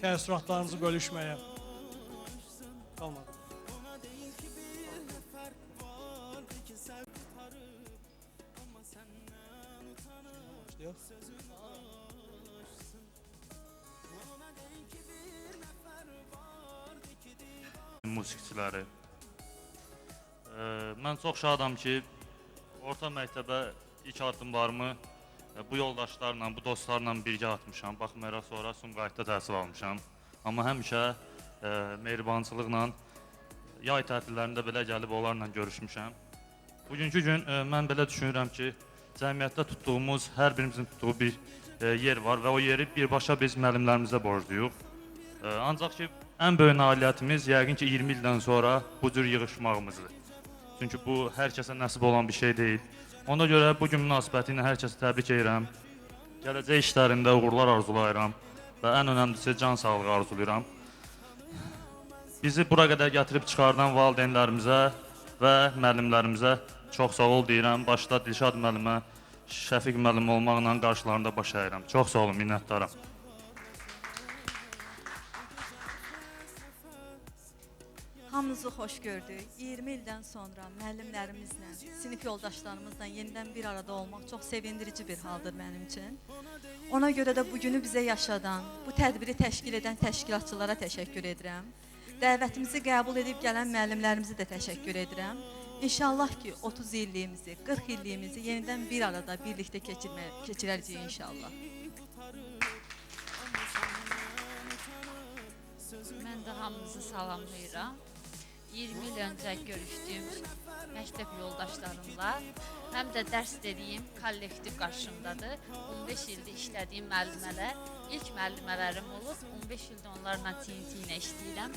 təəssüratlarınızı bölüşməyə. Qalmadı. Musiqiçiləri. Mən çox şadam ki, orta məktəbə ilk addımlarımı bu yoldaşlarla, bu dostlarla birgə atmışam. Baxmayaraq sonra Sumqayıtda təhsil almışam. Amma həmişə mehribançılıqla yay tətillərində belə gəlib onlarla görüşmüşəm. Bugünkü gün mən belə düşünürəm ki, cəmiyyətdə tutduğumuz, hər birimizin tutduğu bir yer var və o yeri birbaşa biz müəllimlərimizə borcluyuq. Ancaq ki, ən böyük nailiyyətimiz yəqin ki 20 ildən sonra bu cür yığışmağımızdır. Çünki bu hər kəsə nəsib olan bir şey deyil. Ona görə bugün münasibəti ilə hər kəsi təbrik edirəm. Gələcək işlərində uğurlar arzulayıram və ən önəmlisi can sağlığı arzulayıram. Bizi bura qədər gətirib çıxardan valideynlərimizə və müəllimlərimizə çox sağ ol deyirəm. Başda Dilşad müəllimə, Şəfiq müəllim olmaqla qarşılarında baş əyirəm. Çox sağ olun, minnətdaram. Hamınızı xoş gördük. 20 ildən sonra müəllimlərimizlə, sinif yoldaşlarımızla yenidən bir arada olmaq çox sevindirici bir haldır mənim üçün. Ona görə də bugünü bizə yaşadan, bu tədbiri təşkil edən təşkilatçılara təşəkkür edirəm. Dəvətimizi qəbul edib gələn müəllimlərimizə də təşəkkür edirəm. İnşallah ki 30 illiyimizi, 40 illiyimizi yenidən bir arada birlikdə keçirəcəyik inşallah. Mən də hamınızı salamlayıram. 20 il öncə görüşdüyüm məktəb yoldaşlarımla, həm də dərs dediyim kollektiv qarşımdadır. 15 ildir işlədiyim müəllimələr, ilk müəllimələrim olub, 15 ildir onlarla TNT ilə işləyirəm.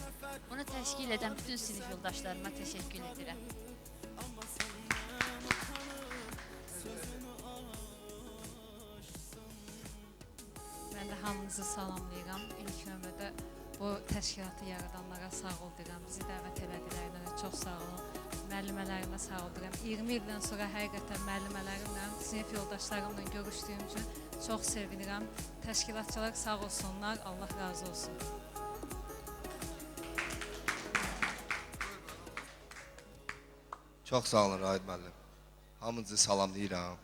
Bunu təşkil edən bütün sinif yoldaşlarıma təşəkkür edirəm. hamınızı salamlayıram. İlk növbədə bu təşkilatı yaradanlara sağ ol deyirəm. Bizi dəvət elədiklərinə çox sağ olun. Müəllimələrimə sağ ol deyirəm. 20 ildən sonra həqiqətən müəllimələrimlə, sinif yoldaşlarımla görüşdüyüm üçün çox sevinirəm. Təşkilatçılar sağ olsunlar. Allah razı olsun. Çox sağ olun Rahid müəllim. Hamınızı salamlayıram.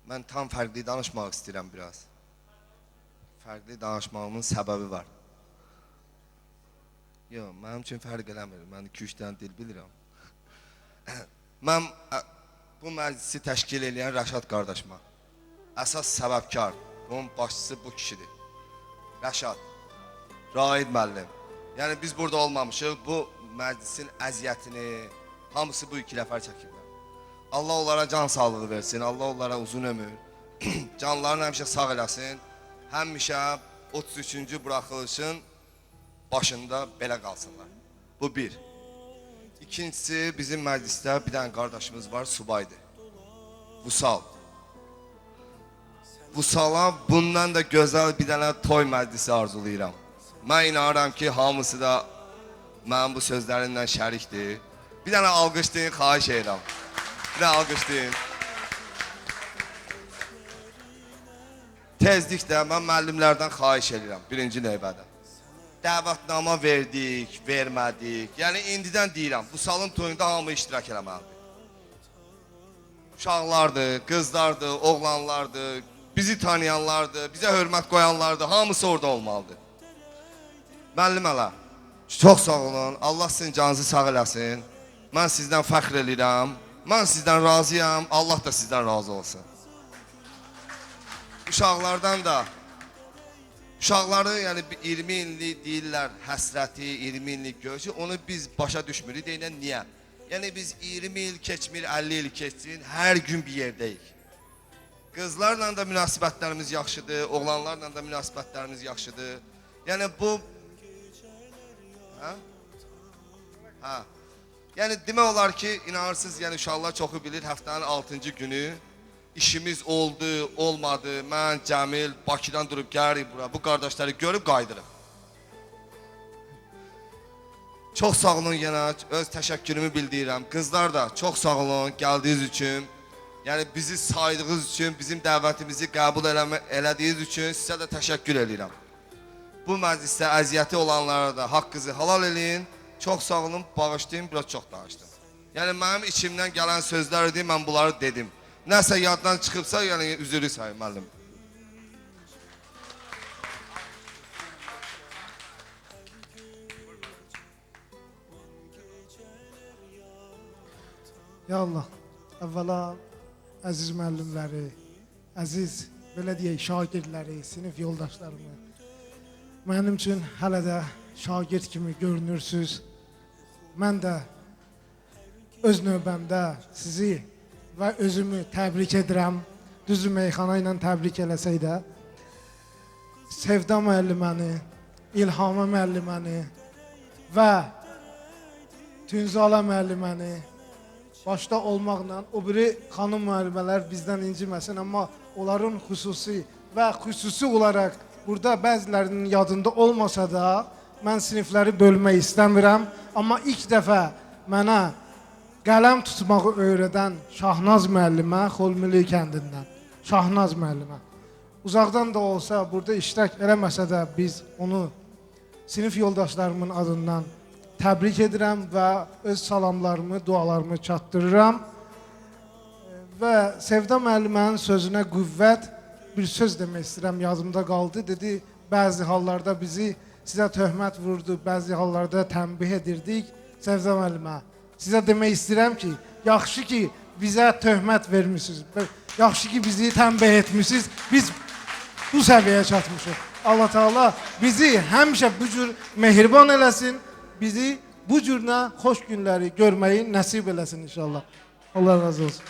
Mən tam fərqli danışmaq istəyirəm biraz. Fərqli danışmağımın səbəbi var. Yox, mənim üçün fərq eləmir. Mən 2-3 dənə dil bilirəm. Mən bu məclisi təşkil edən Rəşad qardaşıma əsas səbəbkar, bunun başçısı bu kişidir. Rəşad, Rahid müəllim. Yəni biz burada olmamışıq, bu məclisin əziyyətini hamısı bu 2 nəfər çəkiblər. Allah onlara can sağlığı versin, Allah onlara uzun ömür, canlarını həmişə sağ eləsin, həmişə 33-cü buraxılışın başında belə qalsınlar. Bu bir. İkincisi, bizim məclisdə bir dənə qardaşımız var, subaydır. Vusal. Vusala bundan da gözəl bir dənə toy məclisi arzulayıram. Mən inanıram ki, hamısı da mənim bu sözlərimlə şərikdir. Bir dənə alqışlayın, xahiş edirəm. Bir dənə alqışlayın. Tezliklə mən müəllimlərdən xahiş edirəm, birinci növbədə. Dəvətnamə verdik, vermədik. Yəni, indidən deyirəm, bu salın toyunda hamı iştirak eləməlidir. Uşaqlardır, qızlardır, oğlanlardır, bizi tanıyanlardır, bizə hörmət qoyanlardır, hamısı orada olmalıdır. Müəllimələr, çox sağ olun, Allah sizin canınızı sağ eləsin. Mən sizdən fəxr edirəm, mən sizdən razıyam, Allah da sizdən razı olsun. Uşaqlardan da, uşaqları yəni 20 illik deyirlər həsrəti, 20 illik görüşü, onu biz başa düşmürük, deyilən niyə? Yəni biz 20 il keçmir, 50 il keçsin, hər gün bir yerdəyik. Qızlarla da münasibətlərimiz yaxşıdır, oğlanlarla da münasibətlərimiz yaxşıdır. Yəni bu... Yəni demək olar ki, inanırsınız, yəni uşaqlar çoxu bilir, həftənin 6-cı günü işimiz oldu, olmadı, mən, Cəmil, Bakıdan durub gəlirik bura, bu qardaşları görüb qaydırıq. Çox sağ olun yenə, öz təşəkkürümü bildirirəm. Qızlar da çox sağ olun gəldiyiniz üçün, yəni bizi saydığınız üçün, bizim dəvətimizi qəbul elədiyiniz üçün sizə də təşəkkür edirəm. Bu məclisdə əziyyəti olanlara da haqqınızı halal eləyin. Çox sağ olun, bağışlayın, biraz çox danışdım. Yəni mənim içimdən gələn sözlər idi, mən bunları dedim. Nəsə yaddan çıxıbsa, yəni üzürü sayın müəllim. Ya Allah, əvvəla əziz müəllimləri, əziz, belə deyək, şagirdləri, sinif yoldaşlarımı, mənim üçün hələ də şagird kimi görünürsünüz. Mən də öz növbəmdə sizi və özümü təbrik edirəm. Düzü meyxana ilə təbrik eləsək də, Sevda müəlliməni, İlhamə müəlliməni və Tünzala müəlliməni başda olmaqla o biri xanım müəllimələr bizdən inciməsin, amma onların xüsusi və xüsusi olaraq burada bəzilərinin yadında olmasa da mən sinifləri bölmək istəmirəm, amma ilk dəfə mənə qələm tutmağı öyrədən Şahnaz müəllimə Xolmili kəndindən, Şahnaz müəllimə. Uzaqdan da olsa, burada iştirak eləməsə də biz onu sinif yoldaşlarımın adından təbrik edirəm və öz salamlarımı, dualarımı çatdırıram. Və Sevda müəllimənin sözünə qüvvət bir söz demək istəyirəm, yadımda qaldı. Dedi, bəzi hallarda bizi sizə töhmət vurdu, bəzi hallarda tənbih edirdik. Sevda müəllimə, sizə demək istəyirəm ki, yaxşı ki bizə töhmət vermişsiniz, yaxşı ki bizi tənbih etmişsiniz, biz bu səviyyəyə çatmışıq. Allah Teala bizi həmişə bu cür mehriban eləsin, bizi bu cürünə xoş günləri görməyi nəsib eləsin inşallah. Allah razı olsun.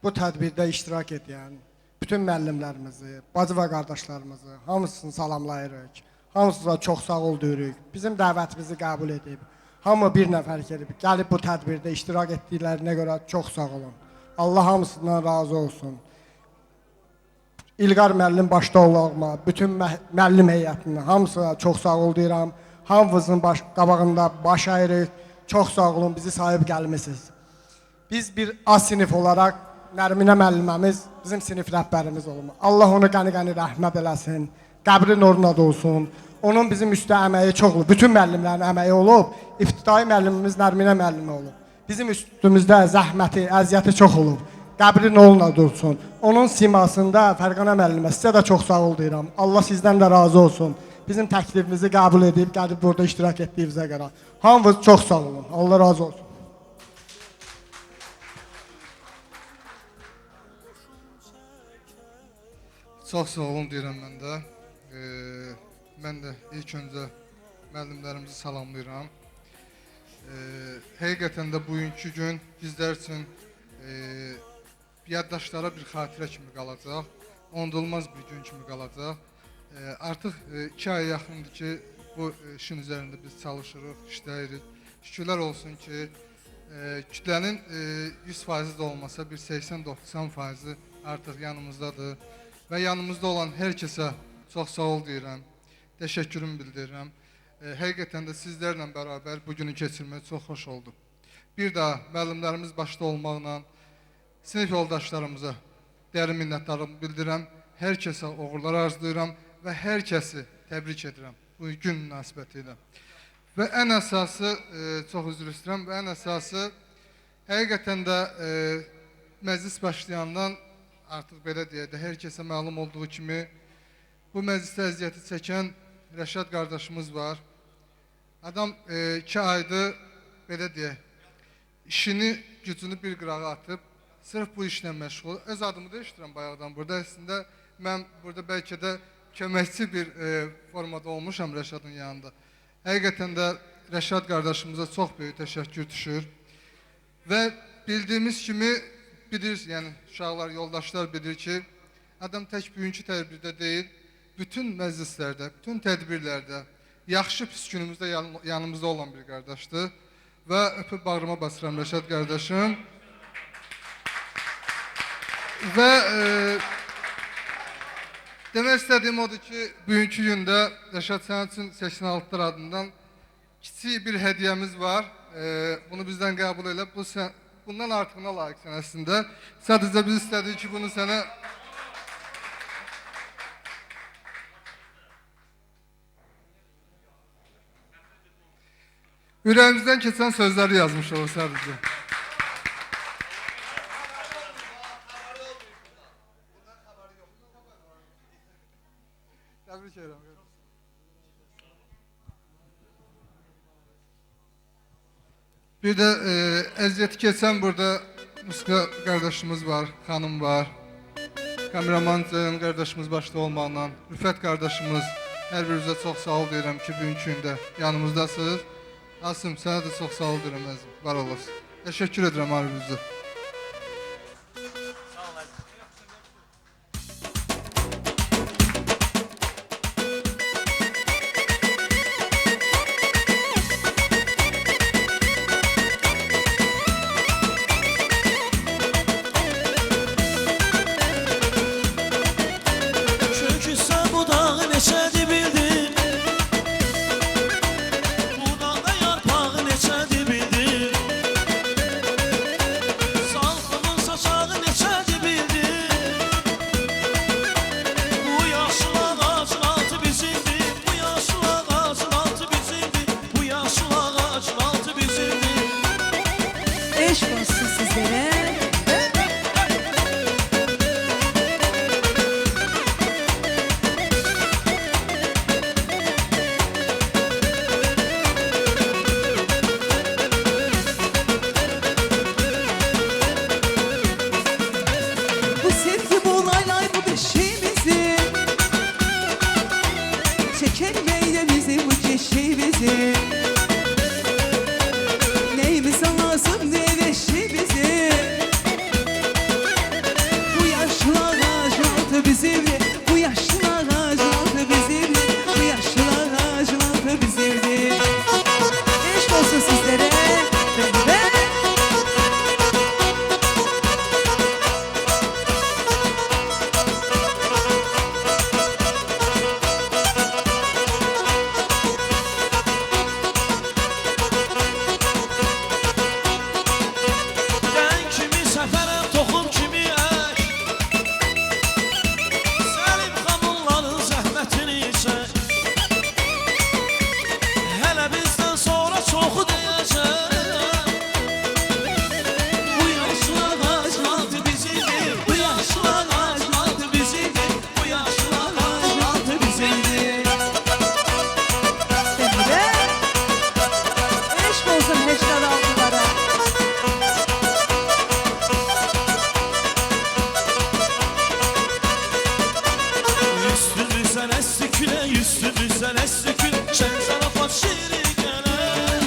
Bu tədbirdə iştirak edən bütün müəllimlərimizi, bacı və qardaşlarımızı hamısını salamlayırıq. Hamısına çox sağ ol deyirik. Bizim dəvətimizi qəbul edib, hamı bir nəfər gəlib bu tədbirdə iştirak etdiklərinə görə çox sağ olun. Allah hamısından razı olsun. İlqar müəllim başda olmaqla, bütün müəllim heyətinə hamısına çox sağ ol deyirəm. Hamınızın qabağında baş əyiririk. Çox sağ olun, bizi sahib gəlmisiniz. Biz bir A sinif olaraq Nərminə müəlliməmiz bizim sinif rəhbərimiz olub. Allah onu qəni-qəni rəhmət eləsin. Qəbri nuruna dolsun. Onun bizim üstə əməyi çoxdur. Bütün müəllimlərin əməyi olub. İbtidai müəllimimiz Nərminə müəllimə olub. Bizim üstümüzdə zəhməti, əziyyəti çox olub. Qəbri nuruna dolsun. Onun simasında Fərqanə müəllimə sizə də çox sağ ol deyirəm. Allah sizdən də razı olsun. Bizim təklifimizi qəbul edib, gəlib burada iştirak etdiyinizə görə. Hamınız çox sağ olun. Allah razı olsun. Çox sağ olun deyirəm mən də. Mən də ilk öncə müəllimlərimizi salamlayıram. Həqiqətən də bugünkü gün bizlər üçün yaddaşlara bir xatirə kimi qalacaq. Unudulmaz bir gün kimi qalacaq. Artıq 2 aya yaxındır ki, bu işin üzərində biz çalışırıq, işləyirik. Şükürlər olsun ki, kütlənin 100% də olmasa bir 80-90% artıq yanımızdadır. Və yanımızda olan hər kəsə çox sağ ol deyirəm, təşəkkürümü bildirirəm. Həqiqətən də sizlərlə bərabər bu günü keçirmək çox xoş oldu. Bir daha müəllimlərimiz başda olmaqla sinif yoldaşlarımıza dərin minnətdarlığımı bildirirəm. Hər kəsə uğurlar arzulayıram və hər kəsi təbrik edirəm bu gün münasibəti ilə. Və ən əsası, çox üzr istəyirəm, və ən əsası həqiqətən də məclis başlayandan artıq belə deyək də, hər kəsə məlum olduğu kimi bu məclisdə əziyyəti çəkən Rəşad qardaşımız var. Adam 2 aydır, belə deyək, işini, gücünü bir qırağa atıb, sırf bu işlə məşğul. Öz adımı dəyişdirəm bayaqdan burada. Əslində, mən burada bəlkə də köməkçi bir formada olmuşam Rəşadın yanında. Həqiqətən də Rəşad qardaşımıza çox böyük təşəkkür düşür. Və bildiyimiz kimi, bilir, yəni uşaqlar, yoldaşlar bilir ki, adam tək bugünkü tədbirdə deyil, bütün məclislərdə, bütün tədbirlərdə, yaxşı pis günümüzdə yanımızda olan bir qardaşdır. Və öpüb bağrıma basıram Rəşad qardaşım. Və demək istədiyim odur ki, bugünkü gündə Rəşad sənin üçün 86'lar adından kiçik bir hədiyyəmiz var. Bunu bizdən qəbul elə. Bundan artığına layiqsən əslində. Sadəcə biz istədik ki, bunu sənə ürəyimizdən keçən sözləri yazmış olur sadəcə. Təbrik edirəm. Bir də əziyyəti keçən burada Muska qardaşımız var, xanım var. Kameraman Ceylan qardaşımız başda olmaqla, Rüfət qardaşımız, hər birinizə çox sağ ol deyirəm ki, bugünkü gündə yanımızdasınız. Asım, sənə də çox sağ ol deyirəm əzim, var olasın. Təşəkkür edirəm hər birinizə. külək üstümüzdən əsdi kül Şən zarafat şiiri gələr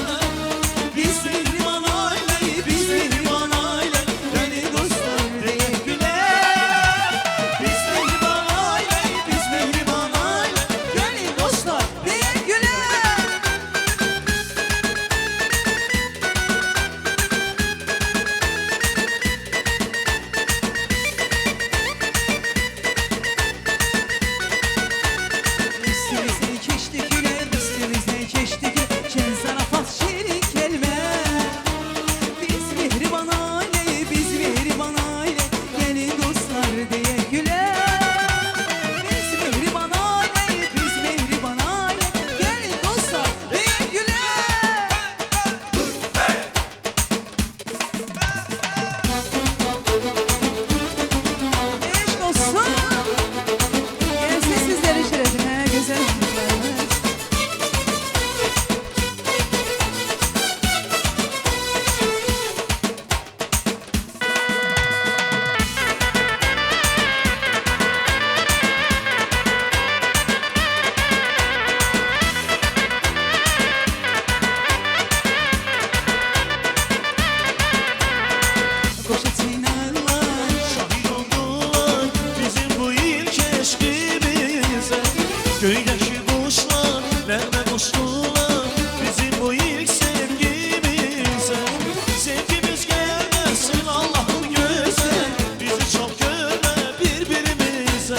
Biz mehriban aileyi, biz mehriban aile. Gelin dostlar deyek güler. Biz mehriban aileyi, biz mehriban aile. Gelin dostlar deyek güler. Üstümüzden keçti güler, üstümüzden keçti güler. Şen zarafat şirin kelime. Biz mehriban aile, biz mehriban aile. Gelin dostlar diye güler. Biz mehriban aile, biz mehriban aile. Gelin dostlar diye güler. Eşk olsun. Gelsin sizlerin şerefine güzel çocuklarımız. Koşa çiğnerler. Şahit oldular bizim bu ilk eşkimize Göydeki kuşlar nerede koştular bizim bu ilk sevgimize Sevgimiz gelmesin Allah'ın göze Bizi çok görme birbirimize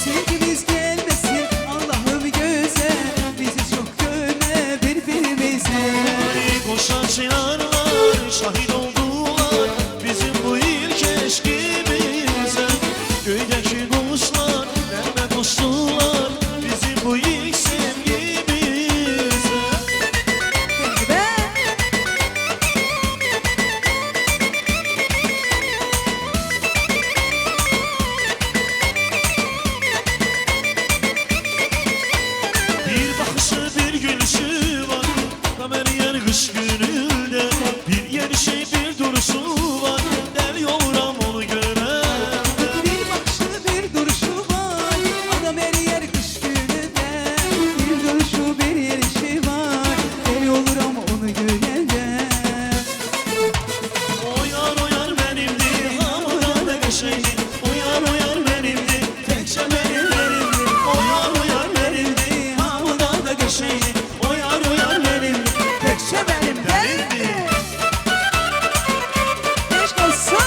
Sevgimiz gelmesin Allah'ım göze. Bizi çok görme birbirimize. Koşan çınarlar şahit oldular bizim bu ilk eşkimize Göydeki kuşlar nerede koştular bizim bu ilk sevgimize Bir bakışı bir gülüşü var Kamer yer kış gününde Bir yerişi bir duruşu var Deli oluram onu gören Bir bakışı bir duruşu var. Adam her yer kış gününde. Bir duruşu bir yerişi var. Deli olur ama onu görende. Oyar oyar benimdi Hamıdan da geçeydi Oyar oyar benimdi Tekçe benimdi Oyar oyar benimdi Hamıdan da geçeydi Oyar oyar benimdi Tekçe benimdi Eşk olsun.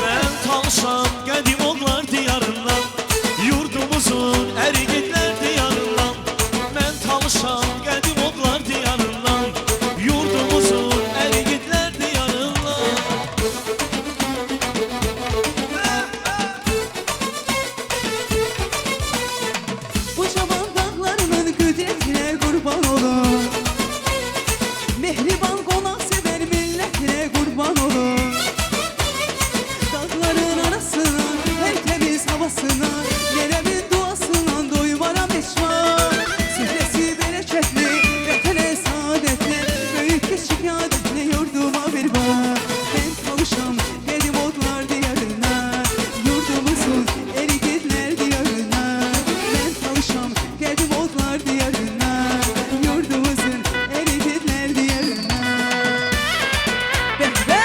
Ben tanışam qədim oğlar diyarından Yurdumuzun ərigidlər diyarından Mən tanışam qədim oğlar diyarından Yurdumuzun ərigidlər diyarından Bu çaban dağlarının kudretine kurban olun. Mehriban konak sever milletine kurban olun. Dağların arasına, her temiz havasına, neremin duasına doymaram eşvan. Sühresi bereketli, vetene saadetli, büyük küçük adetli yurduma bir bak. Ben kavuşam benim otlar diyarına, yurdumuzun eriketler diyarına. Ben kavuşam benim otlar diyarına, yurdumuzun eriketler diyarına. Ben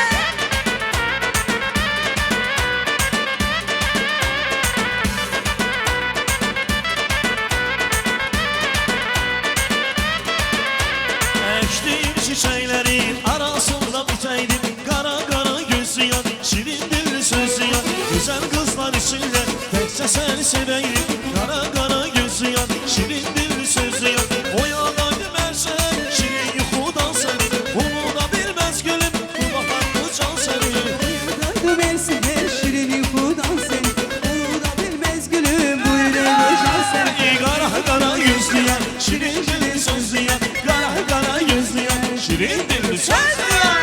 Ektiğim çiçeklerin arasında biteydim Kara kara gözlü yan, şirin dilli sözlü yan Güzel kızlar içinde tekçe seni seveydim Kara kara gözlü yan, şirin dilli sözlü yan O yana gümersen şirin yuxudan seni Umuda bilmez gülüm bu bakar bu can seni Dardı versin her şirin yuhudan seni. Umuda bilmez gülüm bu yüreği boşan seni. Kara kara gözlü yan, şirin dilli sözlü yan Kara kara gözlü yan, şirin dilli sözlü yan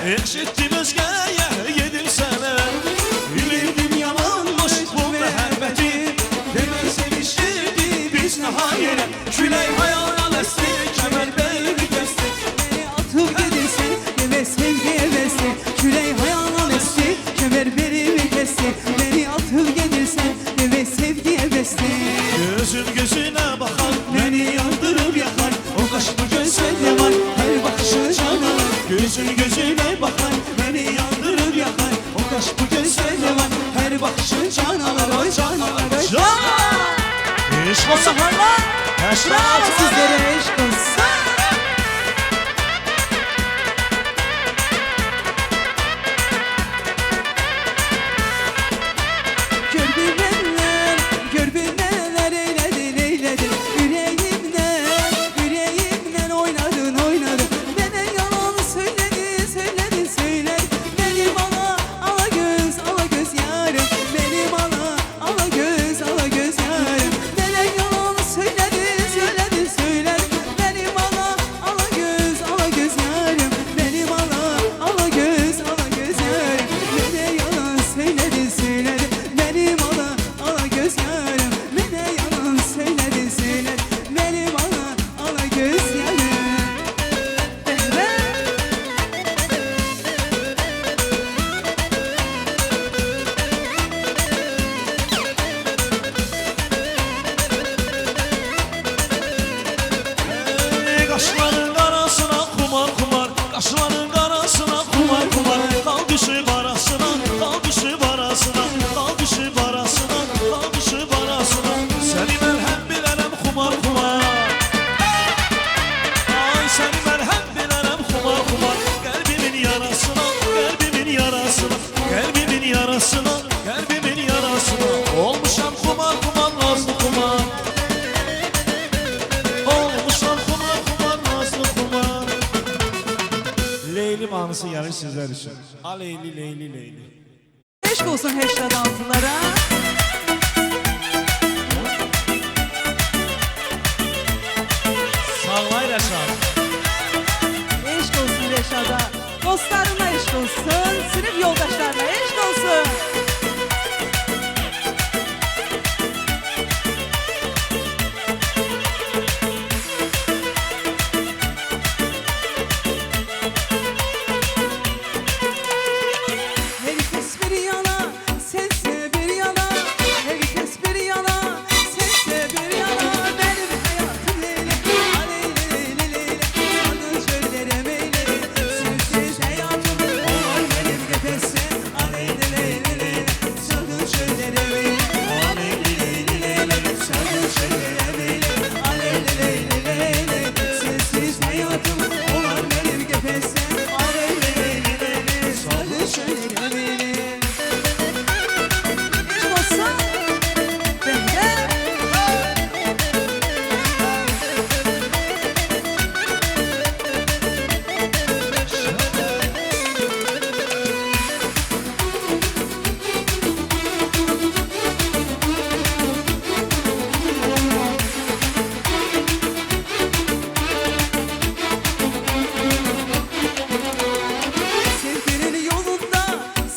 Eşittim özgəyə yedim sənə Bilirdim yalanmış bu məhəbbəti Demək sevişirdi biz nəhayət Külək hayalına dəsti kəmər beyni kəsti Beni atıp gidersen deme sevgiye besle Küley hayalına besle kemer belimi kesti Beni atıp gidersen deme sevgiye besle Gözüm gözüne bakar Beni yandırıp yakar o kaşlı gözlerle var her bakışı canan Gözüm gözüne bakar Beni yandırıp yakar o kaşlı gözlerle var her bakışı canalar oy canalar oy Can! İşk olsun Allah! Yaşlar Bravo altına sizlere eşk olsun Gör bilmeler eyledin Yüreğimden oynadın Bana yalan söyledin Benim ala göz yarım Benim ala göz yarım Bana yalan söyledin Benim ala göz yarım Benim ala göz yarım Bana yalan söyledin Benim ala göz yarım Bana yalan söyledin Benim ala göz yarım Kaşların arasına kumar kumar Kaşların arasına kumar kumar Dal düşüp arasına Dal düşüp arasına Dal düşüp arasına Dal düşüp arasına Seni merhem bilərəm kumar kumar Ay seni merhem bilərəm kumar kumar Kalbimin yarasına Kalbimin yarasına Kalbimin yarasına Kalbimin yarasına Olmuşam kumar kumar nazlı kumar Olmuşam kumar kumar nazlı kumar Leyli manısı gelir sizler için Ha Leyli Leyli Leyli Eşk olsun heşradansılara Sağlay Rəşad Eşk olsun Reşad'a Dostlarına eşk olsun Sınıf yoldaşlarına eşk olsun Herkes bir yana, sense bir yana Herkes bir yana, sense bir yana Benim hayatım Leyli, aleyli Leyli Sardın çöllere meyli Sensiz hayatım olmaz benim nefesi Aleyli Leyli Sardın çöllere meyli Aleyli Leyli Sardın çöllere meyli Aleyli Leyli Sensiz hayatım olmaz benim nefesi Aleyli Leyli Sardın çöllere meyli Eşk olsun bende Sevginin yolunda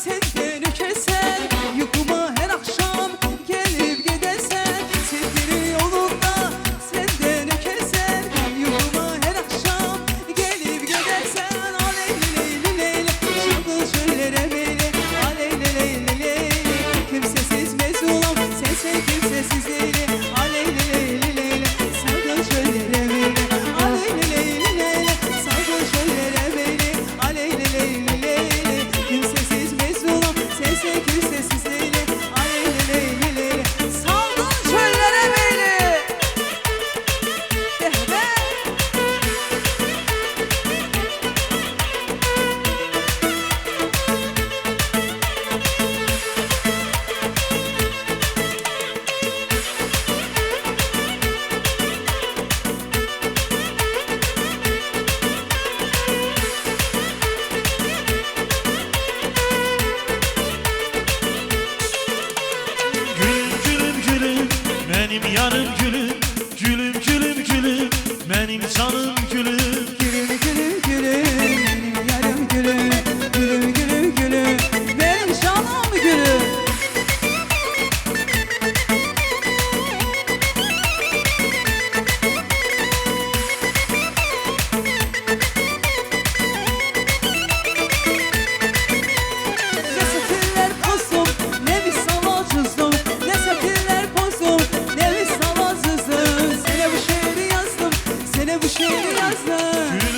senden keser Yukuma her akşam gelip gidersen Sevginin yolunda senden keser Yukuma her akşam gelip gidersen Aleyli Leyli Leyli Çılgın çöllere meyli Aleyli Leyli Leyli Kimsesiz mezunum sense kimsesiz Leyli Aleyli Leyli Leyli Sargın çöllere meyli Aleyli Leyli Leyli Sargın çöllere meyli Aleyli Leyli Leyli Kimsesiz mezunum sense kimsesiz Leyli Aleyli Leyli Leyli Sargın çöllere meyli Dehbe Gülüm gülüm gülüm Benim yarım gülüm Gülüm gülüm gülüm Benim canım gülüm Gülüm gülüm gülüm Benim yarım gülüm şeir yazdım.